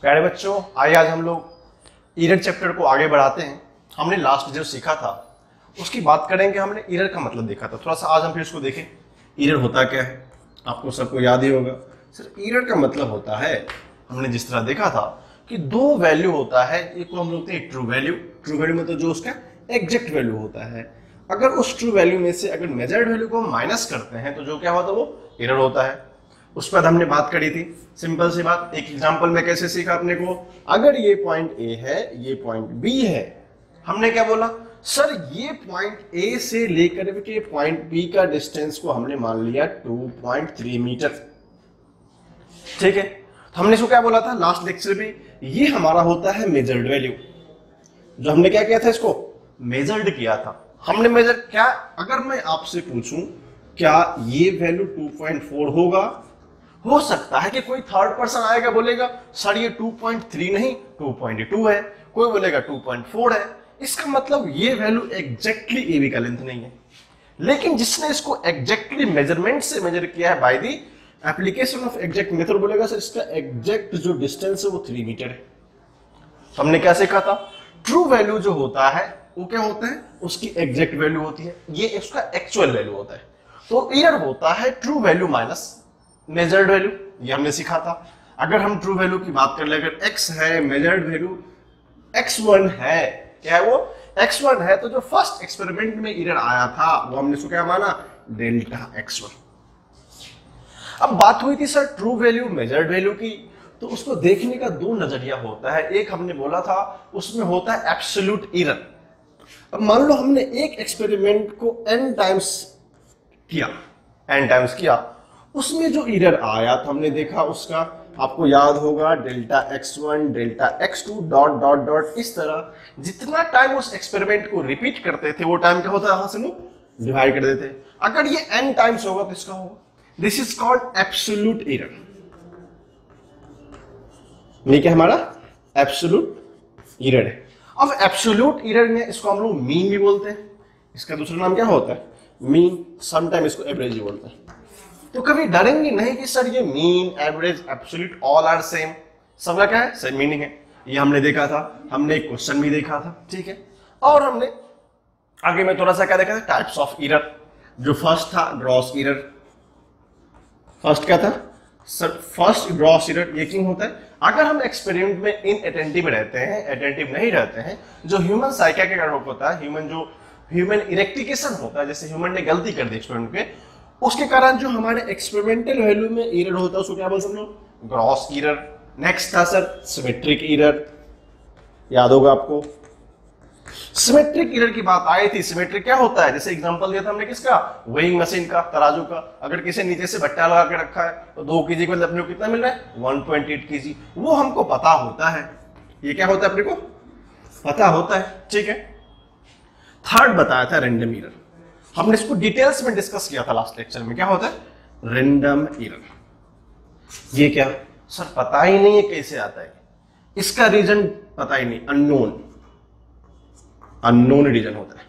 प्यारे बच्चों, आइए आज हम लोग एरर चैप्टर को आगे बढ़ाते हैं। हमने लास्ट जो सीखा था उसकी बात करेंगे। हमने एरर का मतलब देखा था, थोड़ा सा आज हम फिर उसको देखें। एरर होता क्या है, आपको सबको याद ही होगा। सर एरर का मतलब होता है, हमने जिस तरह देखा था कि दो वैल्यू होता है, एक को हम लोग हैं ट्रू वैल्यू। ट्रू वैल्यू मतलब जो उसका एग्जैक्ट वैल्यू होता है। अगर उस ट्रू वैल्यू में से अगर मेजर्ड वैल्यू को माइनस करते हैं तो जो क्या होता है वो एरर होता है। उस पर हमने बात करी थी, सिंपल सी बात। एक एग्जांपल में कैसे सीखा अपने को, अगर ये पॉइंट ए है, ये पॉइंट बी है, हमने क्या बोला, सर ये पॉइंट ए से लेकर के पॉइंट बी का डिस्टेंस को हमने मान लिया 2.3 मीटर। ठीक है, तो हमने इसको क्या बोला था लास्ट लेक्चर में, ये हमारा होता है मेजर्ड वैल्यू। जो हमने क्या किया था, इसको मेजर्ड किया था हमने। मेजर क्या, अगर मैं आपसे पूछूं क्या ये वैल्यू 2.4 होगा, हो सकता है कि कोई थर्ड पर्सन आएगा बोलेगा सर ये 2.3 नहीं 2.2 है, कोई बोलेगा 2.4 है। इसका मतलब ये वैल्यू एग्जैक्टली एबी का लेंथ नहीं है। लेकिन जिसने इसको एग्जैक्टली मेजरमेंट से मेजर किया है by the application of exact method, बोलेगा सर इसका एग्जैक्ट जो डिस्टेंस है वो 3 मीटर है। तो हमने क्या सीखा था, ट्रू वैल्यू जो होता है वो क्या होता है, उसकी एग्जैक्ट वैल्यू होती है, ये उसका एक्चुअल वैल्यू होता है। तो एरर होता है true value minus measured value, ये हमने सीखा था। अगर हम ट्रू वैल्यू की बात कर ले, अगर x है, मेजर्ड वैल्यू x1 है, क्या है वो x1 है, तो जो फर्स्ट एक्सपेरिमेंट में एरर आया था वो हमने इसको क्या माना, डेल्टा x1। अब बात हुई थी sir true value measured value की, तो उसको देखने का दो नजरिया होता है। एक हमने बोला था उसमें होता है एब्सोल्यूट एरर। अब मान लो हमने एक एक्सपेरिमेंट को n टाइम्स किया, उसमें जो एरर आया तो हमने देखा उसका, आपको याद होगा, delta x1 delta x2 dot dot dot, इस तरह जितना टाइम उस एक्सपेरिमेंट को रिपीट करते थे वो टाइम क्या होता है, यहां से लोग डिवाइड कर देते। अगर ये n टाइम्स होगा तो इसका होगा, this is called absolute error. ये क्या हमारा एब्सोल्यूट एरर है। अब एब्सोल्यूट एरर में इसको हम लोग मीन भी बोलते हैं, इसका दूसरा नाम क्या होता है मीन, समटाइम इसको एवरेज भी बोलते हैं। तो कभी डरेंगे नहीं कि सर ये mean average absolute all are same, सबका क्या है सेम मीनिंग है। ये हमने देखा था, हमने एक क्वेश्चन भी देखा था, ठीक है। और हमने आगे में थोड़ा सा क्या देखा था, टाइप्स ऑफ एरर। जो फर्स्ट था ग्रॉस एरर, फर्स्ट क्या था सर, फर्स्ट ग्रॉस एरर। ये क्यों होता है, अगर हम एक्सपेरिमेंट में इनअटेंटिव रहते हैं, अटेंटिव नहीं रहते हैं, जो ह्यूमन साइकिक होता है, ह्यूमन इरेक्टिकेशन होता है, जैसे ह्यूमन ने गलती कर दी एक्सपेरिमेंट में, उसके कारण जो हमारे एक्सपेरिमेंटल वैल्यू में एरर होता है उसको क्या बोलते हैं हम लोग, ग्रॉस एरर। नेक्स्ट था सर सिमेट्रिक एरर, याद होगा आपको। सिमेट्रिक एरर की बात आई थी। सिमेट्रिक क्या होता है, जैसे एग्जांपल दिया था हमने किसका, वेइंग मशीन का, तराजू का। अगर किसी नीचे से बट्टा लगा के रखा है तो 2 kg के बदले अपने को कितना मिल रहा है, 1.8 kg, वो हमको पता होता है। ये क्या होता है अपने को पता होता है, ठीक है। थर्ड बताया था रैंडम एरर, हमने इसको डिटेल्स में डिस्कस किया था लास्ट लेक्चर में। क्या होता है रैंडम एरर। ये क्या सर पता ही नहीं है कैसे आता है, इसका रीजन पता ही नहीं, अननोन रीजन होता है।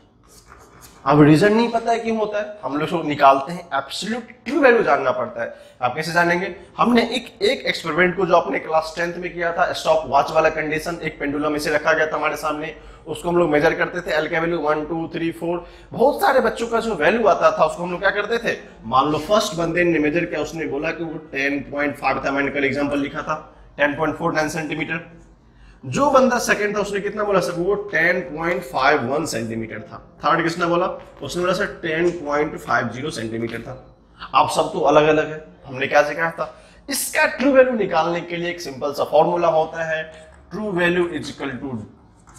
अब रीजन नहीं पता है क्यों होता है, हम लोग निकालते हैं, एब्सोल्यूट ट्रू वैल्यू जानना पड़ता है। आप कैसे जानेंगे, हमने एक एक्सपेरिमेंट को जो अपने क्लास 10th में किया था, स्टॉप वॉच वाला कंडीशन, एक पेंडुलम इसे रखा गया था हमारे सामने, उसको हम लोग मेजर करते थे, एल का वैल्यू 1 2 3 4, बहुत सारे बच्चों का जो वैल्यू आता था उसको हम लोग क्या करते थे, मान लो फर्स्ट बंदे ने मेजर किया, उसने बोला कि वो 10.5 था, मैंने कल एग्जांपल लिखा था 10.49 सेंटीमीटर। जो बंदा सेकंड था उसने कितना बोला सर, वो 10.51 सेंटीमीटर था। थर्ड किसने बोला, उसने बोला सर 10.50 सेंटीमीटर था। आप सब तो अलग अलग है। हमने क्या सिखाया था, इसका ट्रू वैल्यू निकालने के लिए एक सिंपल सा फॉर्मूला होता है, true value is equal to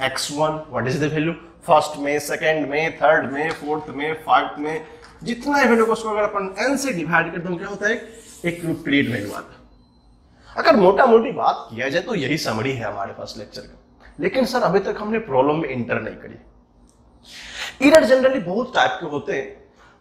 x1, what is the value, first में, सेकंड में, थर्ड में, फोर्थ में, फाइव्थ में, जितना वैल्यू को उसको अगर अपन n से डिवाइड करते हैं क्या होता है, एक कंप्लीट वैल्यू आता है। अगर मोटा मोटी बात किया जाए तो यही समरी है हमारे फर्स्ट लेक्चर का। लेकिन सर अभी तक हमने प्रॉब्लम में इंटर नहीं करी। एरर जनरली बहुत टाइप के होते हैं,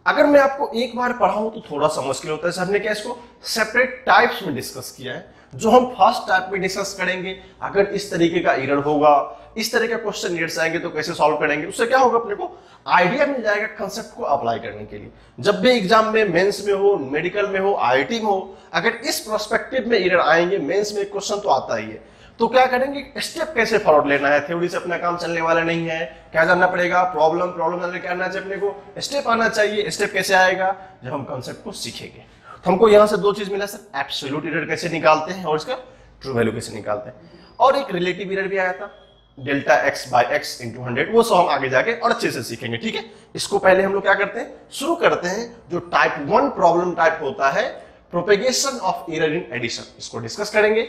अगर मैं आपको एक बार पढ़ाऊं तो थोड़ा सा मुश्किल होता है। सर ने क्या इसको सेपरेट टाइप्स में डिस्कस किया है, जो हम फर्स्ट टाइप में डिस्कस करेंगे। अगर इस तरीके का एरर होगा, इस तरह का क्वेश्चन एरर्स आएंगे तो कैसे सॉल्व करेंगे, उससे क्या होगा अपने को आइडिया मिल जाएगा कंसेप्ट को अप्लाई करने के लिए। जब भी एग्जाम में, मेंस में हो, मेडिकल में हो, आईआईटी में हो, अगर इस पर्सपेक्टिव में एरर आएंगे, मेंस में क्वेश्चन तो आता ही है, तो क्या करेंगे, स्टेप कैसे फॉरवर्ड लेना है, थ्योरी से अपना काम चलने वाला नहीं है, क्या जानना पड़ेगा, प्रॉब्लम जानने क्या आना चाहिए अपने को, स्टेप आना चाहिए। स्टेप कैसे आएगा, जब हम कॉन्सेप्ट को सीखेंगे। तो हमको यहां से दो चीज मिला सर, एब्सोल्यूट एरर कैसे निकालते हैं और इसका ट्रू वैल्यू कैसे निकालते हैं, और एक रिलेटिव एरर भी आया था delta x by x into 100, वो सब हम आगे जाके और अच्छे से सीखेंगे, ठीक है। इसको पहले हम लोग क्या करते हैं, शुरू करते हैं जो टाइप 1 प्रॉब्लम टाइप होता है, propagation of error in addition, इसको डिस्कस करेंगे।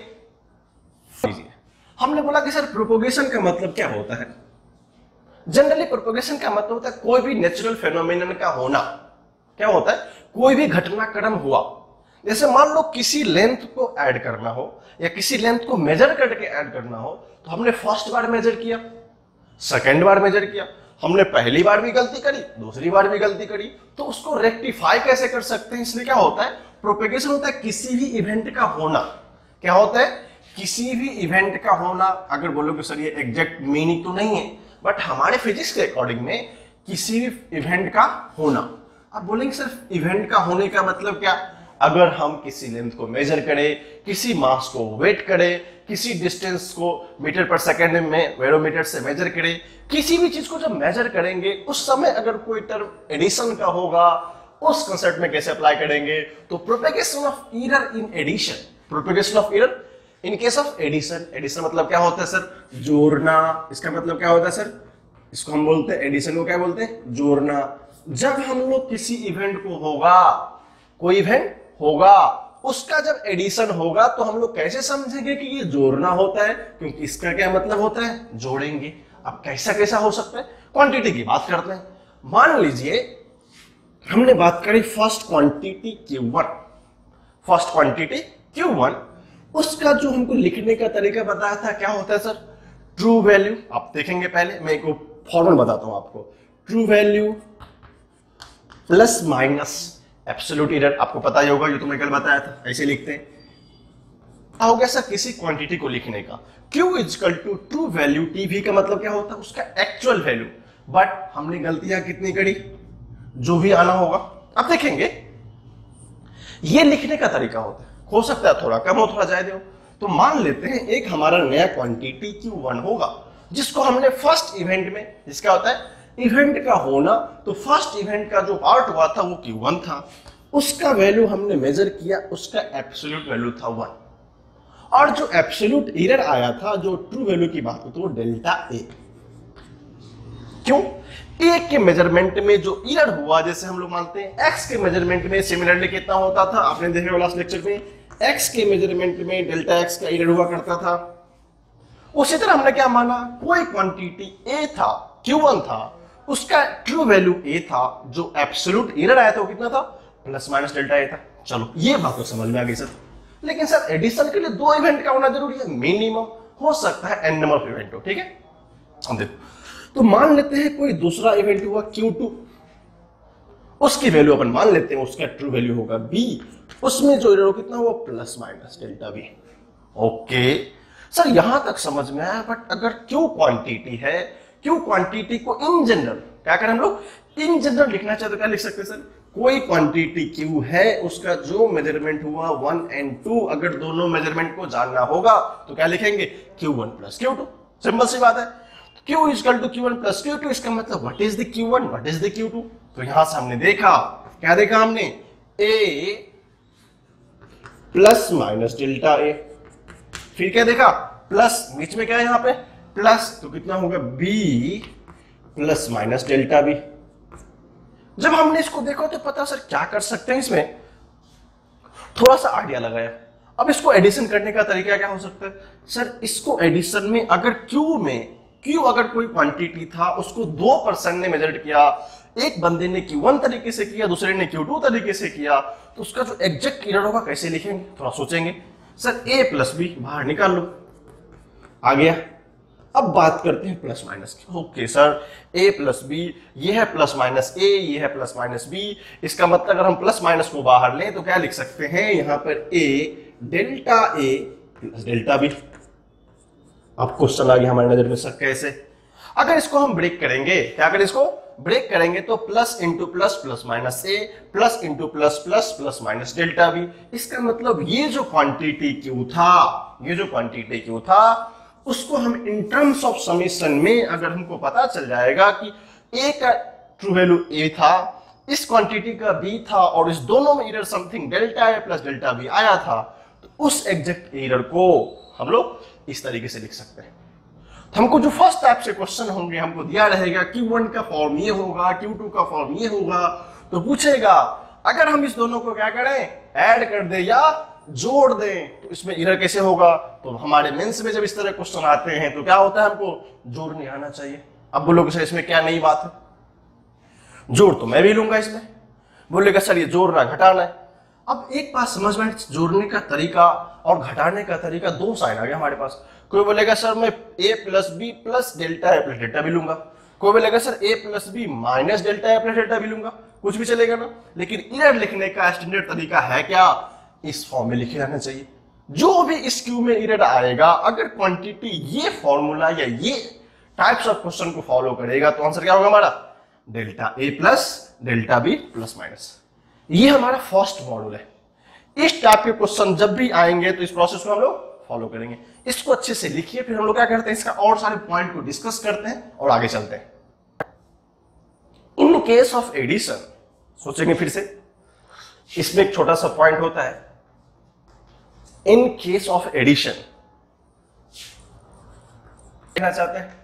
हमने बोला कि सर प्रोपेगेशन का मतलब क्या होता है। जनरली प्रोपेगेशन का मतलब होता है कोई भी नेचुरल फेनोमेनन का होना। क्या होता है, कोई भी घटनाक्रम हुआ, जैसे मान लो किसी लेंथ को ऐड करना हो या किसी लेंथ को मेजर करके ऐड करना हो, तो हमने फर्स्ट बार मेजर किया, सेकंड बार मेजर किया, हमने पहली बार भी गलती करी, दूसरी बार भी गलती करी, तो उसको रेक्टिफाई कैसे कर सकते हैं। इसलिए क्या होता है, प्रोपेगेशन होता है किसी भी इवेंट का होना। क्या होता है, किसी भी इवेंट का होना। अगर बोलोगे सर ये एग्जैक्ट मीनिंग तो नहीं है, बट हमारे फिजिक्स के अकॉर्डिंग में किसी भी इवेंट का होना। आप बोलेंगे सर इवेंट का होने का मतलब क्या, अगर हम किसी लेंथ को मेजर करें, किसी मास को वेट करें, किसी डिस्टेंस को मीटर पर सेकंड में बैरोमीटर से मेजर करें, किसी भी चीज को जब मेजर करेंगे उस समय अगर कोई टर्म एडिशन का होगा, उस कंसेप्ट में कैसे अप्लाई करेंगे, तो propagation of error in addition, propagation of error in case of addition. Addition मतलब क्या होता है सर, जोड़ना। इसका मतलब क्या होता है सर, इसको हम बोलते हैं एडिशन को क्या बोलते हैं, जोड़ना। जब हम लोग किसी इवेंट को होगा, कोई इवेंट होगा, उसका जब एडिशन होगा तो हम लोग कैसे समझेंगे कि ये जोड़ना होता है, क्योंकि इसका क्या मतलब होता है, जोड़ेंगे। अब कैसा कैसा हो सकता है, क्वांटिटी की बात करते हैं। मान लीजिए हमने बात करी first quantity Q1, first quantity Q1, उसका जो हमको लिखने का तरीका बताया था क्या होता है सर, ट्रू वैल्यू। आप देखेंगे पहले मैं एक फॉर्मूला बताता हूं आपको, true value plus minus absolute error. आपको पता ही होगा, ये तो मैं कल बताया था, ऐसे लिखते हैं। हो गया सर किसी क्वांटिटी को लिखने का, Q is equal to true value, TV का मतलब क्या होता है, उसका एक्चुअल वैल्यू। बट हमने गलतियां कितनी करी, जो भी आना होगा। अब देखेंगे ये लिखने का तरीका होता है, हो सकता है थोड़ा कम हो थोड़ा ज्यादा हो। तो मान लेते हैं एक हमारा नया क्वांटिटी Q1 होगा, जिसको हमने फर्स्ट इवेंट में, जिसका होता है इवेंट का होना, तो फर्स्ट इवेंट का जो पार्ट हुआ था वो Q1 था, उसका वैल्यू हमने मेजर किया, उसका एब्सोल्यूट वैल्यू था 1, और जो एब्सोल्यूट एरर आया था, जो ट्रू वैल्यू की बात होती है, वो डेल्टा ए। क्यों, ए के मेजरमेंट में जो एरर हुआ, जैसे हम लोग मानते हैं एक्स के मेजरमेंट में सिमिलरली कितना होता था, आपने देखा लास्ट लेक्चर में, एक्स के मेजरमेंट में डेल्टा एक्स का एरर हुआ करता था। उसी तरह हमने क्या माना, कोई क्वांटिटी ए था, Q1 था, उसका ट्रू वैल्यू ए था, जो एब्सोल्यूट एरर आया था वो कितना था, प्लस माइनस डेल्टा ए था। चलो ये बात तो समझ में आ गई सर। लेकिन सर एडिशन के लिए 2 इवेंट का होना जरूरी है, मिनिमम हो सकता है n नंबर ऑफ इवेंट हो, ठीक है। हम देखो तो मान लेते हैं कोई दूसरा इवेंट हुआ Q2, उसकी वैल्यू अपन मान लेते हैं, उसका ट्रू वैल्यू होगा B, उसमें जो एरर कितना हुआ, plus minus delta B। Okay sir यहां तक समझ में आया। बट अगर Q क्वांटिटी है, Q क्वांटिटी को इन जनरल क्या करें हम लोग, इन जनरल लिखना चाहते तो क्या लिख सकते हैं सर, कोई क्वांटिटी Q है, उसका जो मेजरमेंट हुआ 1 और 2, अगर दोनों मेजरमेंट को जानना होगा तो क्या लिखेंगे, Q1 प्लस Q2। सिंपल सी बात है, Q equal to Q1 plus Q2, इसका मतलब what is the Q1, what is the Q2। तो यहां से हमने देखा, क्या देखा हमने, A plus minus delta A, फिर क्या देखा, प्लस, बीच में क्या है यहां पे प्लस, तो कितना होगा B plus minus delta B। जब हमने इसको देखा तो पता सर क्या कर सकते हैं, इसमें थोड़ा सा आइडिया लगाया। अब इसको एडिशन करने का तरीका क्या हो सकता है सर, इसको एडिशन में अगर Q अगर कोई क्वांटिटी था, उसको 2 पर्सन ने मेजर किया, एक बंदे ने Q1 तरीके से किया, दूसरे ने Q2 तरीके से किया, तो उसका जो एग्जैक्ट एरर होगा कैसे लिखेंगे, थोड़ा सोचेंगे। सर A प्लस B बाहर निकाल लो, आ गया। अब बात करते हैं प्लस माइनस की। Okay sir A plus B, ये है प्लस माइनस A, ये है प्लस माइनस B, इसका मतलब अगर हम प्लस माइनस को बाहर लें तो क्या लिख सकते हैं, यहां पर A delta A plus delta B। अब क्वेश्चन आ गया हमारे नजर में सर कैसे, अगर इसको हम ब्रेक करेंगे, क्या करें इसको ब्रेक करेंगे तो plus into plus plus minus A, plus into plus plus plus minus delta B. इसका मतलब ये जो क्वांटिटी क्यू था, उसको हम इन टर्म्स ऑफ समेशन में, अगर हमको पता चल जाएगा कि ए का ट्रू वैल्यू ए था, इस क्वांटिटी का बी था, और इस दोनों में error something delta A plus delta B आया था, तो उस एग्जैक्ट एरर को हम लोग इस तरीके से लिख सकते हैं। तो हमको जो फर्स्ट टाइप से क्वेश्चन होंगे, हमको दिया रहेगा Q1 का फॉर्म ये होगा, Q2 का फॉर्म ये होगा, तो पूछेगा अगर हम इस दोनों को क्या करें, ऐड कर दे या जोड़ दें, तो इसमें एरर कैसे होगा। तो हमारे मेंस में जब इस तरह क्वेश्चन आते हैं तो क्या होता है, हमको जोड़ नहीं आना चाहिए। अब बोलोगे सर इसमें क्या नई बात है, जोड़ तो मैं भी लूंगा इसमें। बोलेगा सर ये जोड़ना घटाना है। अब एक बात समझ में, जोड़ने का तरीका और घटाने का तरीका दो साइड आ गया हमारे पास। कोई बोलेगा सर मैं a plus B plus delta A plus delta भी लूंगा, कोई बोलेगा sir a plus B minus delta A plus delta भी लूंगा, कुछ भी चलेगा ना। लेकिन एरर लिखने का स्टैंडर्ड तरीका है क्या, इस फॉर्म में लिखे जाना चाहिए। जो भी इस क्यू में एरर आएगा, अगर क्वांटिटी ये फॉर्मूला या ये टाइप्स ऑफ क्वेश्चन को फॉलो करेगा, तो आंसर क्या होगा हमारा, delta A plus delta B plus minus. ये हमारा फर्स्ट मॉडल है। इस टाइप के क्वेश्चन जब भी आएंगे तो इस प्रोसेस को हम लोग फॉलो करेंगे। इसको अच्छे से लिखिए, फिर हम लोग क्या करते हैं, इसका और सारे पॉइंट को डिस्कस करते हैं और आगे चलते हैं। इन केस ऑफ एडिशन, सोचेंगे फिर से, इसमें एक छोटा सा पॉइंट होता है, इन केस ऑफ एडिशन कहना चाहते हैं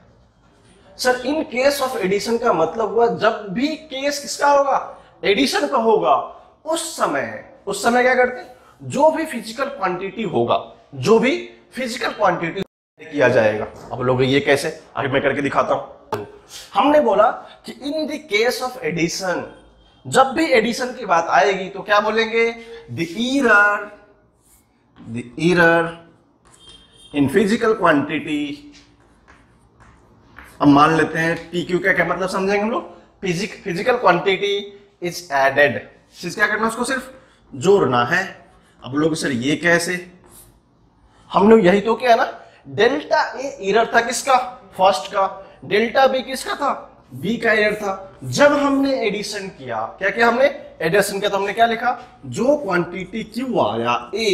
sir, in case of addition का मतलब हुआ जब भी केस किसका होगा, एडिशन का होगा, उस समय क्या करते हैं, जो भी फिजिकल क्वांटिटी होगा, जो भी फिजिकल क्वांटिटी किया जाएगा। अब लोग ये कैसे, आगे मैं करके दिखाता हूं। हमने बोला कि in the case of addition, जब भी एडिशन की बात आएगी तो क्या बोलेंगे, the error in physical quantity. अब मान लेते हैं पी क्यू का क्या मतलब समझेंगे हम लोग, फिजिकल क्वांटिटी इज एडेड, क्या करना, उसको सिर्फ जोड़ना है। अब लोग सर ये कैसे, हम लोग यही तो किया ना, डेल्टा ए एरर था किसका, फर्स्ट का, डेल्टा बी किसका था, बी का एरर था। जब हमने एडिशन किया, क्या किया हमने, एडिशन किया, तो हमने क्या लिखा, जो क्वांटिटी क्यू आया ए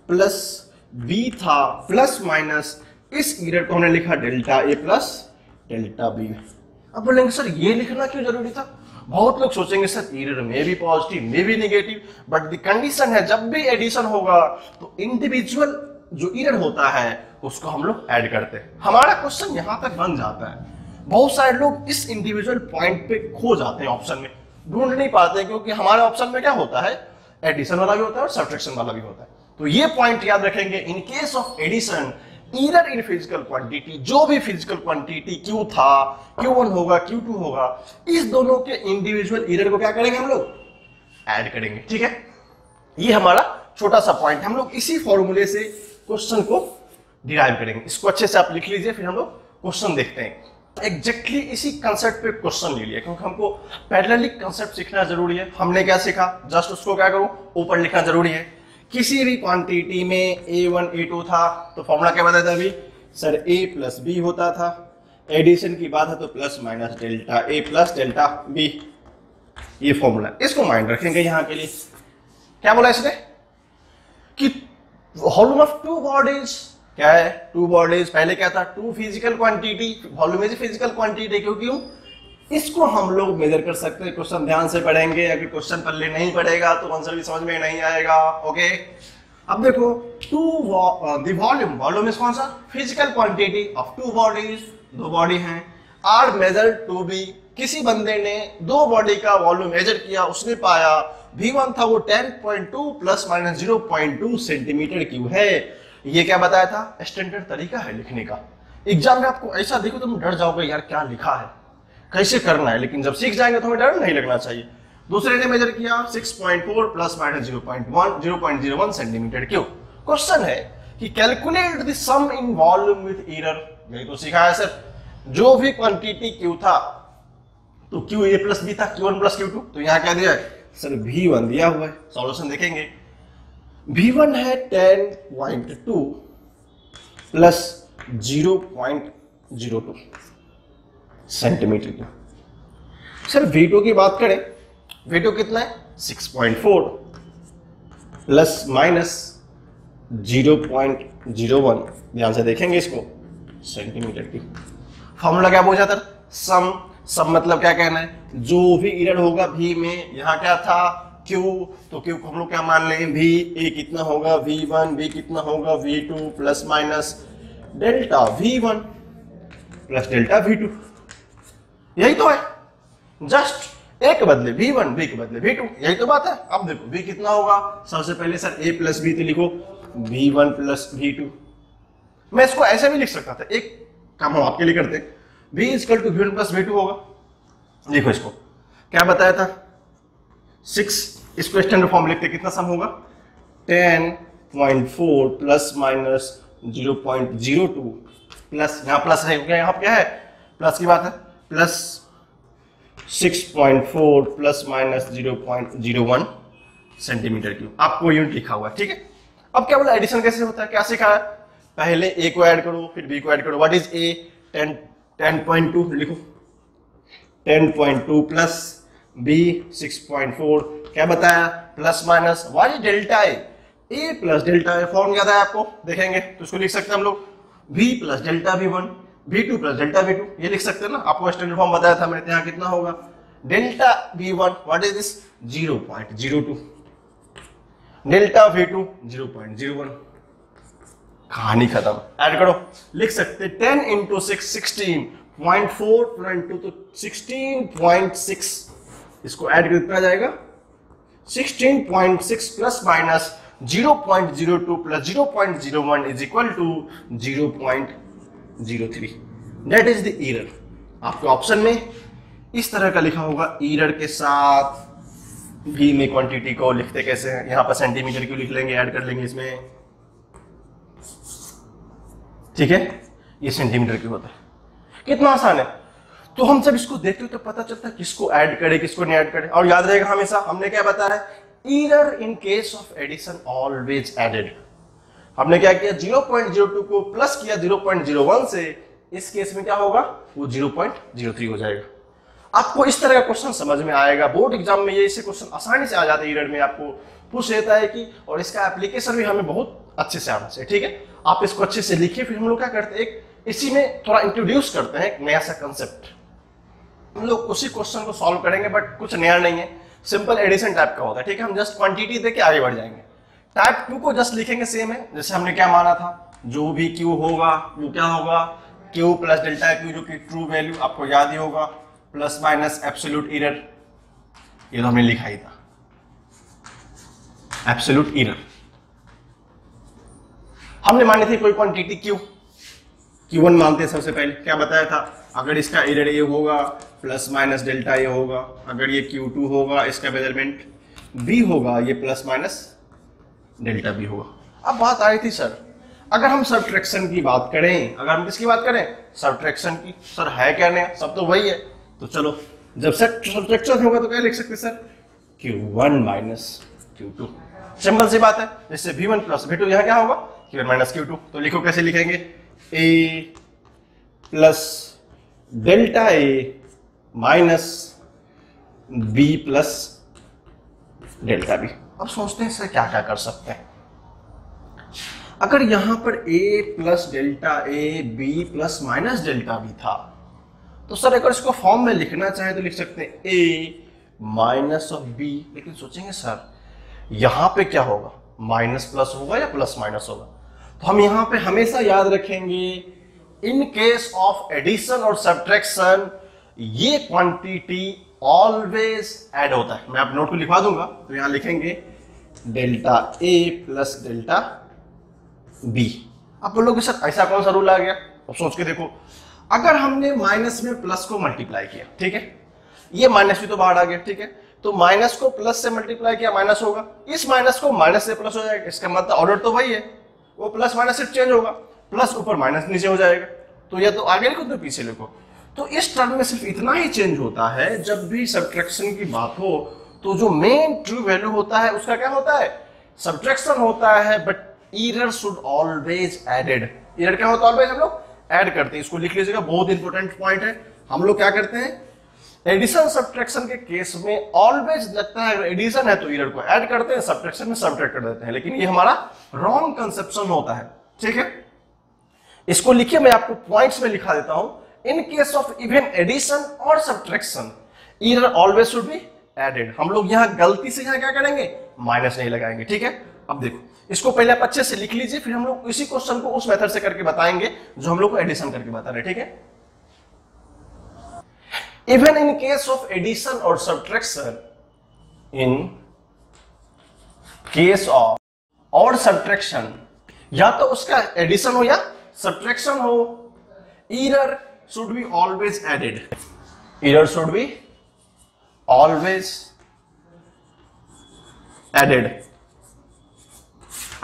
प्लस बी था प्लस माइनस, इस एरर को हमने लिखा delta A plus delta B. अब बोलेंगे सर ये लिखना क्यों जरूरी था। बहुत लोग सोचेंगे सर एरर में भी पॉजिटिव में भी नेगेटिव, बट द कंडीशन है जब भी एडिशन होगा तो इंडिविजुअल जो एरर होता है उसको हम लोग ऐड करते हैं। हमारा क्वेश्चन यहां तक बन जाता है। बहुत सारे लोग इस इंडिविजुअल पॉइंट पे खो जाते हैं, ऑप्शन में ढूंढ नहीं पाते, क्योंकि हमारे ऑप्शन में क्या होता है, एडिशन वाला भी होता है और सब्ट्रैक्शन वाला भी होता है। तो ये पॉइंट याद रखेंगे, in case of addition error in physical quantity, जो भी फिजिकल क्वांटिटी क्यू था, Q1 होगा Q2 होगा, इस दोनों के इंडिविजुअल एरर को क्या करेंगे हम लोग, ऐड करेंगे। ठीक है, ये हमारा छोटा सा पॉइंट, हम लोग इसी फॉर्मूले से क्वेश्चन को डिराइव करेंगे। इसको अच्छे से आप लिख लीजिए, फिर हम लोग क्वेश्चन देखते हैं। एग्जैक्टली इसी कंसेप्ट पे क्वेश्चन ले लिया, क्योंकि हमको पैरेलली कंसेप्ट सीखना जरूरी है। हमने क्या सीखा, जस्ट उसको क्या करो, ऊपर लिखना जरूरी है। किसी भी क्वांटिटी में A1 A2 था तो फॉर्मूला क्या बताया था अभी, सर A प्लस बी होता था। एडिशन की बात है तो plus minus delta A plus delta B, ये फॉर्मूला, इसको माइंड रखेंगे यहाँ के लिए। क्या बोला इसने कि वॉल्यूम ऑफ टू बॉडीज, क्या है, टू बॉडीज। पहले क्या था, two physical quantity, volume is physical quantity, क्योंकि इसको हम लोग मेजर कर सकते हैं। क्वेश्चन ध्यान से पढ़ेंगे, अगर क्वेश्चन पढ़ले नहीं पड़ेगा तो आंसर भी समझ में नहीं आएगा। ओके, अब देखो, द वॉल्यूम इज कौन सा, physical quantity of two bodies, दो बॉडी हैं, आर मेजर टू बी, किसी बंदे ने दो बॉडी का वॉल्यूम मेजर किया, उसने पाया V1 था वो 10.2 प्लस माइनस 0.2 सेंटीमीटर क्यूब है। ये क्या बताया था, स्टैंडर्ड तरीका है लिखने का। एग्जाम में आपको ऐसा देखो तो तुम डर जाओगे, यार क्या लिखा है, कैसे करना है, लेकिन जब सीख जाएंगे तो हमें डर नहीं लगना चाहिए। दूसरे ने मेजर किया 6.4 प्लस माइनस 0.01 सेंटीमीटर क्यूब। क्वेश्चन है कि calculate the sum in volume with error. यही तो सीखा है सर, जो भी क्वांटिटी क्यू था तो क्यू ए प्लस बी था, Q1 प्लस Q2, तो यहाँ क्या दिया है सर, V1 दिया हुआ है। सॉल्यूशन देखेंगे, V1 है 10.2 plus 0.02 centimetre cube. Sir V2 की बात करें, V2 कितना है 6.4 प्लस माइनस 0.01, ध्यान से देखेंगे इसको, सेंटीमीटर की। फॉर्मूला क्या पूछा था, सम। सम मतलब क्या कहना है, जो भी एरर होगा V में, यहाँ क्या था Q, तो Q को हम लोग क्या मान लेंगे V, A कितना होगा V1, B कितना होगा V2 plus minus delta V1 plus delta V2, यही तो है। जस्ट ए के बदले V1, B के बदले V2, यही तो बात है। अब देखो V कितना होगा, सबसे पहले सर A प्लस B, तो लिखो V1 प्लस V2। मैं इसको ऐसे भी लिख सकता था, एक काम हम आपके लिए करते, V equal to V1 plus V2 होगा। देखो इसको क्या बताया था 6, इसको स्टैंडर्ड फॉर्म लिखते, कितना सम होगा 10.4 प्लस माइनस 0.02 प्लस, यहाँ प्लस है क्या, यहाँ क्या है प्लस की बात है, प्लस 6.4 प्लस माइनस 0.01 सेंटीमीटर क्यूब, आपको यूनिट लिखा हुआ है, ठीक है। अब क्या बोला एडिशन कैसे होता है, क्या सीखा है, पहले A को ऐड करो फिर B को ऐड करो। व्हाट इज A, 10.2 लिखो, 10.2 प्लस B 6.4, क्या बताया plus minus, what is delta A plus delta A, form क्या था आपको देखेंगे तो उसको लिख सकते हैं हम लोग V plus delta V1, V2 plus delta V2, ये लिख सकते हैं ना। आपको स्टैंडर्ड फॉर्म बताया था मैंने, यहाँ कितना होगा delta V1, what is this 0.02, delta V2 0.01, कहानी खत्म। ऐड करो, लिख सकते 10 इंटू 6 16.4 इंटू तो 16.6, इसको ऐड कर कितना जाएगा 16.6 plus minus 0.02 plus 0.01 is equal to 0.03, that is the error. आपके ऑप्शन में इस तरह का लिखा होगा, एरर के साथ V में क्वांटिटी को लिखते कैसे हैं, यहां पर सेंटीमीटर क्यों लिख लेंगे, ऐड कर लेंगे इसमें, ठीक है। ये सेंटीमीटर क्यों होता है, कितना आसान है। तो हम जब इसको देखते हो तो पता चलता है किसको ऐड करे किसको नहीं ऐड करे। और याद रहेगा हमेशा हमने क्या बताया है, error in case of addition always added. हमने क्या किया 0.02 को प्लस किया 0.01 से, इस केस में क्या होगा वो 0.03 हो जाएगा। आपको इस तरह का क्वेश्चन समझ में आएगा, बोर्ड एग्जाम में ये ऐसे क्वेश्चन आसानी से आ जाते हैं, एरर में आपको पूछ लेता है कि, और इसका एप्लीकेशन भी हमें बहुत अच्छे से आना चाहिए, ठीक है। आप इसको अच्छे से लिखिए, फिर हम लोग क्या करते हैं एक इसी में थोड़ा इंट्रोड्यूस करते हैं एक नया सा कंसेप्ट। हम लोग उसी क्वेश्चन को सॉल्व करेंगे बट कुछ नया नहीं है, सिंपल एडिशन टाइप का होता है, ठीक है। हम जस्ट क्वांटिटी देके आगे बढ़ जाएंगे। टाइप 2 को जस्ट लिखेंगे सेम है, जैसे हमने क्या माना था, जो भी Q होगा वो क्या होगा Q प्लस डेल्टा Q, जो कि ट्रू वैल्यू आपको याद ही होगा, प्लस माइनस एब्सोल्यूट एरर, ये तो हमने लिखा ही था एब्सोल्यूट एरर। हमने मानी थी कोई क्वांटिटी Q1 मानते हैं सबसे पहले, क्या बताया था, अगर इसका एरर ये होगा प्लस माइनस डेल्टा ये होगा, अगर ये Q2 होगा इसका मेजरमेंट B होगा, ये प्लस माइनस डेल्टा B होगा। अब बात आई थी सर अगर हम सबट्रैक्शन की बात करें, अगर हम किसकी बात करें सबट्रैक्शन की, सर है क्या नया, सब तो वही है। तो चलो जब सबट्रैक्शन होगा तो क्या लिख सकते sir Q1 minus Q2, simple सी बात है। जैसे V1 प्लस V2, यहाँ क्या होगा Q1 माइनस Q2, तो लिखो कैसे लिखेंगे A plus delta A minus B plus delta B। अब सोचते हैं सर क्या क्या कर सकते हैं, अगर यहां पर A plus delta A B plus minus delta B था, तो सर अगर इसको फॉर्म में लिखना चाहे तो लिख सकते हैं A माइनस ऑफ B, लेकिन सोचेंगे सर यहां पे क्या होगा, माइनस प्लस होगा या प्लस माइनस होगा। तो हम यहां पे हमेशा याद रखेंगे इन केस ऑफ एडिशन और सब्ट्रैक्शन ये क्वांटिटी ऑलवेज ऐड होता है। मैं आप नोट को लिखवा दूंगा, तो यहां लिखेंगे delta A plus delta B। आप बोलोगे सर ऐसा कौन सा रूल आ गया, अब सोच के देखो, अगर हमने माइनस में प्लस को मल्टीप्लाई किया, ठीक है, ये माइनस भी तो बाहर आ गया, ठीक है, तो माइनस को प्लस से मल्टीप्लाई किया माइनस होगा, इस माइनस को माइनस से प्लस हो जाएगा, इसका मतलब ऑर्डर तो वही है, वो प्लस माइनस से चेंज होगा, प्लस ऊपर माइनस नीचे हो जाएगा, तो या तो आगे लिखो तो पीछे लिखो। तो इस टर्म में सिर्फ इतना ही चेंज होता है, जब भी सब्ट्रैक्शन की बात हो तो जो मेन ट्रू वैल्यू होता है उसका क्या होता है सब्ट्रैक्शन होता है, but error should always added. Error क्या होता है ऑलवेज हम लोग ऐड करते हैं, इसको लिख लीजिएगा, बहुत इंपॉर्टेंट पॉइंट है। हम लोग क्या करते हैं एडिशन सब्ट्रैक्शन के केस में ऑलवेज लगता है, अगर एडिशन है तो इरर को ऐड करते हैं, सब्ट्रैक्शन में सब्ट्रैक्ट कर देते हैं, लेकिन ये हमारा रॉन्ग कंसेप्शन होता है। ठीक है, इसको लिखिए, मैं आपको पॉइंट्स में लिखा देता हूं। In case of even addition और subtraction error always should be added. हम लोग यहां गलती से यहां क्या करेंगे, माइनस नहीं लगाएंगे। ठीक है, अब देखो इसको पहले आप अच्छे से लिख लीजिए, फिर हम लोग इसी क्वेश्चन को उस मेथड से करके बताएंगे जो हम लोग को एडिशन करके बता रहे हैं। ठीक है, even in case of addition or subtraction, in case of or subtraction, या तो उसका एडिशन हो या सब्ट्रैक्शन हो, error should be always added, error should be always added।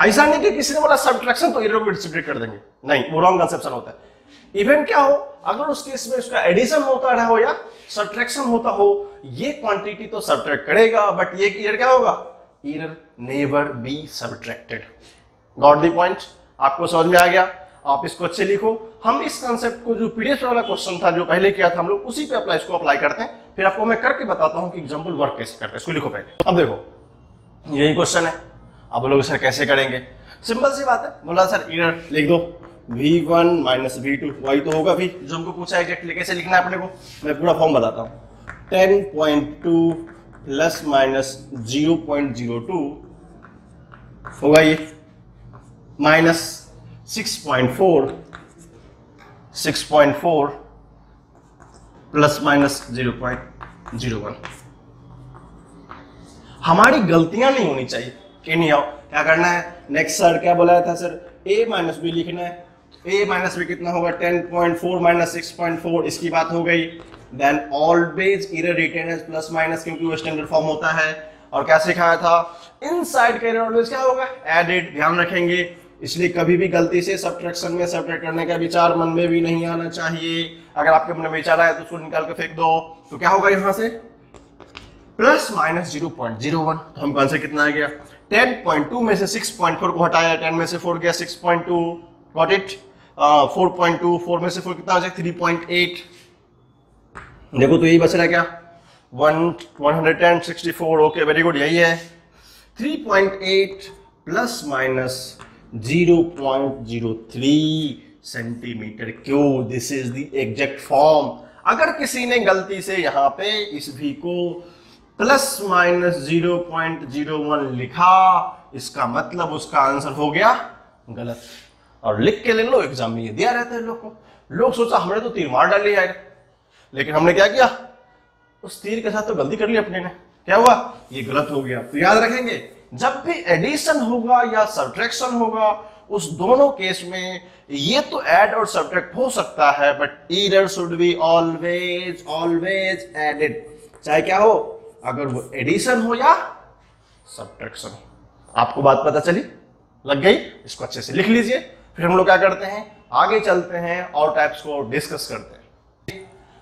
ऐसा नहीं कि किसी ने बोला सब्ट्रैक्शन तो error को डिस्ट्रीब्यूट कर देंगे, नहीं, वो रॉन्ग कंसेप्शन होता है। इवन क्या हो, अगर उस केस में उसका एडिशन होता रहा हो या सब्ट्रैक्शन होता हो, ये क्वांटिटी तो सब्ट्रैक्ट करेगा, बट ये एरर क्या होगा, error never be subtracted. Got the point? आपको समझ में आ गया? आप इसको अच्छे लिखो। हम इस कंसेप्ट को जो पीडीएफ वाला क्वेश्चन था जो पहले किया था, हम लोग उसी पे अप्लाई करते हैं, फिर आपको मैं करके बताता हूं कि एग्जांपल वर्क कैसे करते हैं। इसको लिखो पहले। अब देखो यही क्वेश्चन है, अब लोग सर कैसे करेंगे? सिंपल सी बात है, बोला सर एरर लिख दो v1 माइनस v2, वही तो होगा भी जो हमको पूछा एग्जैक्टली कैसे लिखना है अपने को। मैं पूरा फॉर्म बताता हूं। 10.2 प्लस माइनस 0.02 होगा ये, माइनस 6.4 प्लस माइनस 0.01। हमारी गलतियां नहीं होनी चाहिए कि नहीं आओ, क्या करना है नेक्स्ट? सर क्या बोला था सर, a माइनस बी लिखना है। a माइनस बी कितना होगा, 10.4 माइनस 6.4, इसकी बात हो गई। Then always error written as plus minus, क्योंकि वो स्टैंडर्ड फॉर्म होता है। और क्या सिखाया था, इनसाइड का एरर ऑलवेज क्या होगा, एडेड, ध्यान रखेंगे। इसलिए कभी भी गलती से सब्ट्रैक्शन में सब्ट्रैक्ट करने का विचार मन में भी नहीं आना चाहिए। अगर आपके मन में विचार आया तो उसको निकाल के फेंक दो। तो क्या होगा यहां से, प्लस माइनस 0.01, तो हमको आंसर कितना आ गया, 10.2 में से 6.4 को हटाया, 10 में से 4 गया 6.2, गॉट इट। 4.2, 4 में से 4 कितना हो जाए 3.8। देखो तो यही बच रहा क्या, 110, 64, ओके वेरी गुड, यही है 3.8 plus minus 0.03 centimetre cube. This is the exact form. अगर किसी ने गलती से यहां पे इस v को प्लस माइनस 0.01 लिखा, इसका मतलब उसका आंसर हो गया गलत। और लिख के ले लो, एग्जाम में ये दिया रहता है लोग को। लोग सोचा हमने तो तीर मार डाली यार, लेकिन हमने क्या किया, उस तीर के साथ तो गलती कर ली अपने ने, क्या हुआ, ये गलत हो गया। तो याद रखेंगे, जब भी एडिशन होगा या सब्ट्रैक्शन होगा, उस दोनों केस में ये तो ऐड और सब्ट्रैक्ट हो सकता है, but error should be always always added, चाहे क्या हो, अगर वो एडिशन हो या सब्ट्रैक्शन। आपको बात पता चली, लग गई? इसको अच्छे से लिख लीजिए। फिर हम लोग क्या करते हैं, आगे चलते हैं और टाइप्स को डिस्कस करते हैं।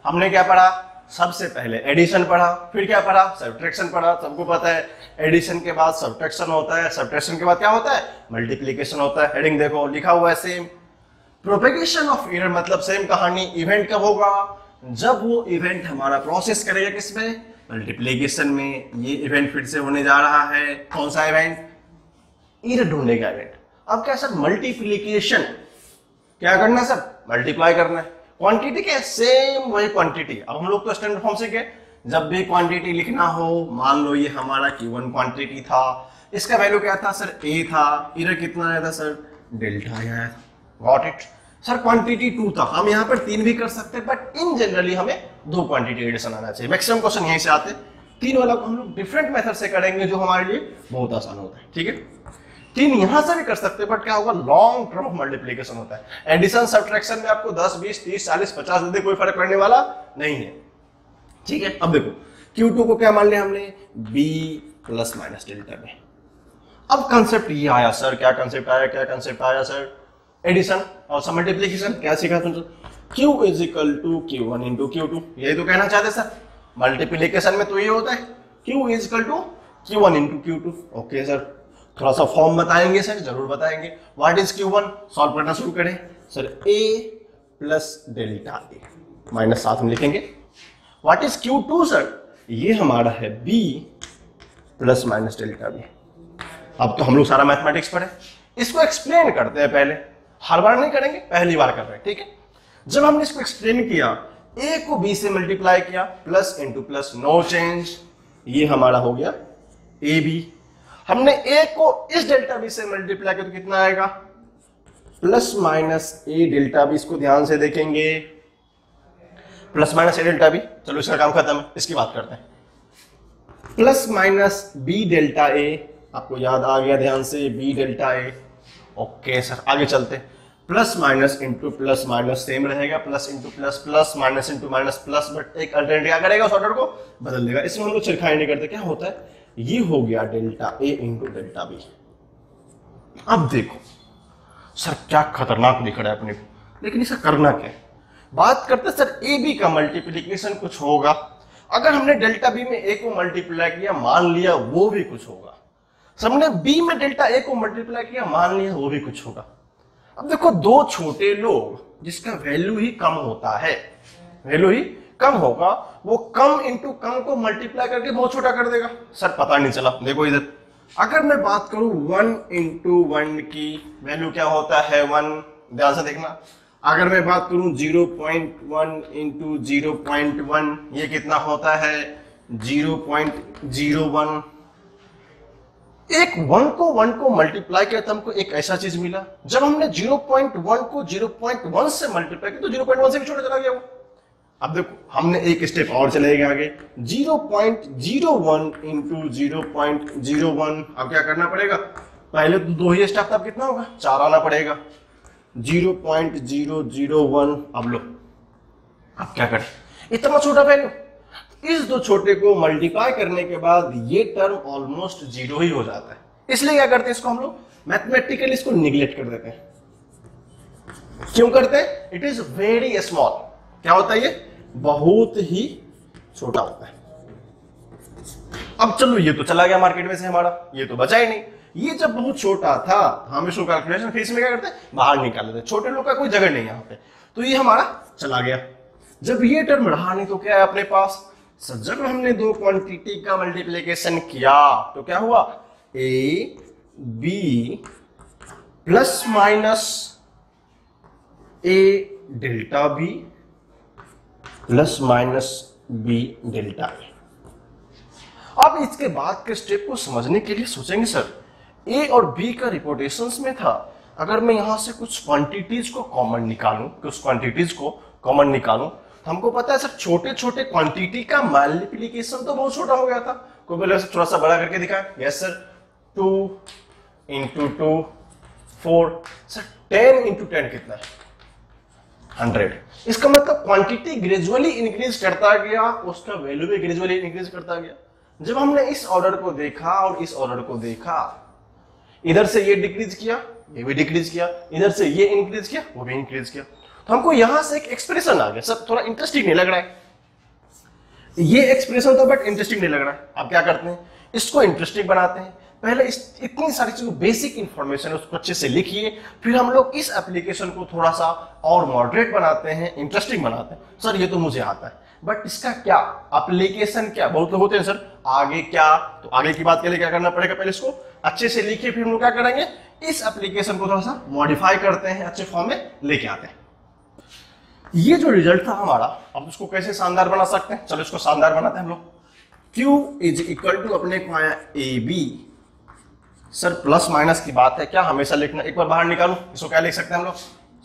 हमने क्या पढ़ा, सबसे पहले एडिशन पढ़ा, फिर क्या पढ़ा, सब्ट्रैक्शन पढ़ा। सबको पता है एडिशन के बाद सब्ट्रैक्शन होता है, सब्ट्रैक्शन के बाद क्या होता है, मल्टीप्लिकेशन होता है। हेडिंग देखो लिखा हुआ है सेम। प्रोपेगेशन ऑफ एरर मतलब सेम कहानी। इवेंट कब होगा, जब वो इवेंट हमारा प्रोसेस करेगा किसमें, मल्टीप्लिकेशन में। ये इवेंट फिर से होने जा रहा है, कौन सा इवेंट, एरर ढूंढने का इवेंट। अब क्या सर, मल्टीप्लिकेशन क्या करना है सर, मल्टीप्लाई करना है। क्वांटिटी क्या, सेम वही क्वांटिटी। अब हम लोग तो स्टैंडर्ड फॉर्म से के, जब भी क्वांटिटी लिखना हो, मान लो ये हमारा Q1 क्वांटिटी था, इसका वैल्यू क्या था सर, A था, एरर कितना आया था सर, डेल्टा आया। Got it. सर क्वांटिटी 2 था, हम यहाँ पर 3 भी कर सकते हैं, बट इन जनरली हमें 2 क्वांटिटी एडिशन आना चाहिए। मैक्सिमम क्वेश्चन यहीं से आते हैं। 3 वाला को हम लोग डिफरेंट मेथड से करेंगे, जो हमारे लिए बहुत आसान होता है। ठीक है, 3 यहां से भी कर सकते हैं, बट क्या होगा, लॉन्ग टर्म ऑफ मल्टीप्लिकेशन होता है। एडिशन सब्ट्रैक्शन में आपको 10, 20, 30, 40, 50 दे, कोई फर्क पड़ने वाला नहीं है। ठीक है, अब देखो Q2 को क्या मान लिया हमने, B प्लस माइनस डेल्टा में। अब कंसेप्ट ये आया सर, क्या कंसेप्ट आया सर, एडिशन और मल्टीप्लिकेशन। क्या सीखा तुमसे, Q is equal to Q1 into Q2, यही तो कहना चाहते सर। मल्टीप्लिकेशन में तो ये होता है, Q is equal to Q1 into Q2। Okay sir, थोड़ा सा फॉर्म बताएंगे सर, जरूर बताएंगे। व्हाट इज Q1, सॉल्व करना शुरू करें sir. A plus delta A minus साथ में लिखेंगे। What is Q2 sir? ये हमारा है B plus minus delta B। अब तो हम लोग सारा मैथमेटिक्स पढ़े, इसको एक्सप्लेन करते हैं पहले, हर बार नहीं करेंगे, पहली बार कर रहे हैं, ठीक है। जब हमने इसको एक्सप्लेन किया, A को B से मल्टीप्लाई किया, plus into plus, no change, ये हमारा हो गया AB। हमने A को इस डेल्टा B से मल्टीप्लाई किया तो कितना आएगा? Plus minus A delta B। इसको ध्यान से देखेंगे, plus minus A delta B। चलो इसका काम खत्म है, इसकी बात करते हैं। Plus minus B delta A, आपको याद आ गया ध्यान से, B delta A। Okay sir, आगे चलते हैं। Plus minus into plus minus same रहेगा, plus into plus, plus minus into minus plus, but एक अल्टरनेटिव क्या करेगा, उस ऑर्डर को बदल देगा। इसमें हम लोग छिड़खाई नहीं करते। क्या होता है, ये हो गया delta A into delta B। अब देखो सर क्या खतरनाक दिख रहा है अपने को, लेकिन इसका करना क्या है, बात करते सर AB का मल्टीप्लीकेशन कुछ होगा। अगर हमने डेल्टा B में A को मल्टीप्लाई किया, मान लिया वो भी कुछ होगा। हमने B में डेल्टा A को मल्टीप्लाई किया, मान लिया वो भी कुछ होगा। अब देखो, दो छोटे लोग जिसका वैल्यू ही कम होता है, वैल्यू ही कम होगा, वो कम इंटू कम को मल्टीप्लाई करके बहुत छोटा कर देगा। सर पता नहीं चला, देखो इधर, अगर मैं बात करूं 1 इंटू 1 की वैल्यू क्या होता है 1, ध्यान से देखना। अगर मैं बात करूं 0.1 इंटू 0.1, ये कितना होता है 0.01। एक 1 को मल्टीप्लाई किया तो हमको एक ऐसा चीज मिला। जब हमने 0.1 को 0.1 से मल्टीप्लाई किया तो 0.1 से भी छोटा चला गया वो। अब देखो, हमने एक स्टेप और चले गए आगे, 0.01 इंटू 0.01। अब क्या करना पड़ेगा, पहले तो 2 ही स्टेप, तब कितना होगा 4 आना पड़ेगा, 0.001। अब लो, अब क्या करें, इतना छोटा वैल्यू, इस दो छोटे को मल्टीप्लाई करने के बाद ये टर्म ऑलमोस्ट 0 ही हो जाता है। इसलिए क्या करते हैं, इसको हम लोग मैथमेटिकली इसको निगलेक्ट कर देते हैं। क्यों करते हैं, इट इज वेरी स्मॉल। क्या होता है, ये बहुत ही छोटा होता है। अब चलो, ये तो चला गया मार्केट में से हमारा, ये तो बचा ही नहीं। ये जब बहुत छोटा था, हम इसको कैलकुलेशन फेस में क्या करते हैं, बाहर निकाल देते हैं। छोटे लोग का कोई जगह नहीं यहाँ पे, तो ये हमारा चला गया। जब ये टर्म रहा नहीं तो क्या है अपने पास, जब हमने दो क्वांटिटी का मल्टीप्लिकेशन किया तो क्या हुआ, A B plus minus A delta B plus minus B delta A। अब इसके बाद के स्टेप को समझने के लिए सोचेंगे, सर A और B का रिपोर्टेशंस में था, अगर मैं यहां से कुछ क्वांटिटीज को कॉमन निकालूं, तो हमको पता है सर छोटे छोटे क्वांटिटी का मल्टीप्लिकेशन तो बहुत छोटा हो गया था। कोई बोले सर थोड़ा सा बड़ा करके दिखाएं, yes sir, 2 into 2 4, sir 10 into 10 कितना है 100। इसका मतलब क्वांटिटी ग्रेजुअली इंक्रीज करता गया, उसका वैल्यू भी ग्रेजुअली इंक्रीज करता गया। जब हमने इस ऑर्डर को देखा और इस ऑर्डर को देखा, इधर से ये डिक्रीज किया, ये भी डिक्रीज किया, इधर से ये इंक्रीज किया, वो भी इंक्रीज किया, तो हमको यहां से एक एक्सप्रेशन आ गया। सब थोड़ा इंटरेस्टिंग नहीं लग रहा है, ये एक्सप्रेशन तो बट इंटरेस्टिंग नहीं लग रहा है। अब क्या करते हैं, इसको इंटरेस्टिंग बनाते हैं। पहले इतनी सारी चीजों, बेसिक इंफॉर्मेशन है उसको अच्छे से लिखिए, फिर हम लोग इस एप्लीकेशन को थोड़ा सा और मॉडरेट बनाते हैं, इंटरेस्टिंग बनाते हैं। सर ये तो मुझे आता है, बट इसका क्या एप्लीकेशन, क्या बहुत लोग होते हैं सर आगे क्या, तो आगे की बात के लिए क्या करना पड़ेगा, पहले इसको अच्छे से लिखिए, फिर हम लोग क्या करेंगे, इस एप्लीकेशन को थोड़ा सा मॉडिफाई करते हैं, अच्छे फॉर्म में लेके आते हैं। ये जो रिजल्ट था हमारा, अब उसको कैसे शानदार बना सकते हैं, चलो इसको शानदार बनाते हैं हम लोग। Q इज इक्वल टू, अपने को आया AB, सर प्लस माइनस की बात है, क्या हमेशा लिखना, एक बार बाहर निकालू, इसको क्या लिख सकते हैं हम लोग,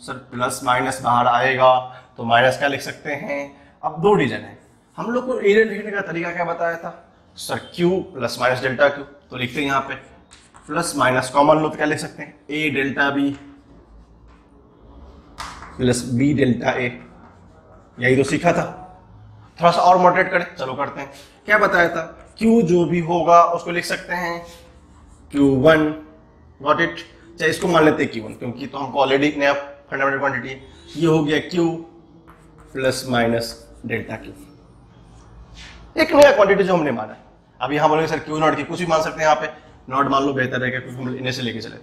सर प्लस माइनस बाहर आएगा तो माइनस क्या लिख सकते हैं। अब 2 डिवीजन है, हम लोग को एरिया लिखने का तरीका क्या बताया था, sir Q plus minus delta Q, तो लिखते हैं यहाँ पे प्लस माइनस कॉमन लो तो क्या लिख सकते हैं, A delta B plus B delta A। यही तो सीखा था, थोड़ा सा और मॉडरेट करें, चलो करते हैं। क्या बताया था, Q जो भी होगा उसको लिख सकते हैं Q1, गॉट इट, चाहे इसको मान लेते हैं Q1 क्योंकि तो हमको ऑलरेडी नया फंडामेंटल क्वांटिटी है। ये हो गया Q plus minus delta Q, एक नया क्वांटिटी जो हमने माना है। अब यहाँ बोलेंगे सर Q0 की, कुछ भी मान सकते हैं, यहाँ पे नॉट मान लो बेहतर रहेगा क्योंकि हम इन्हें से लेके चले,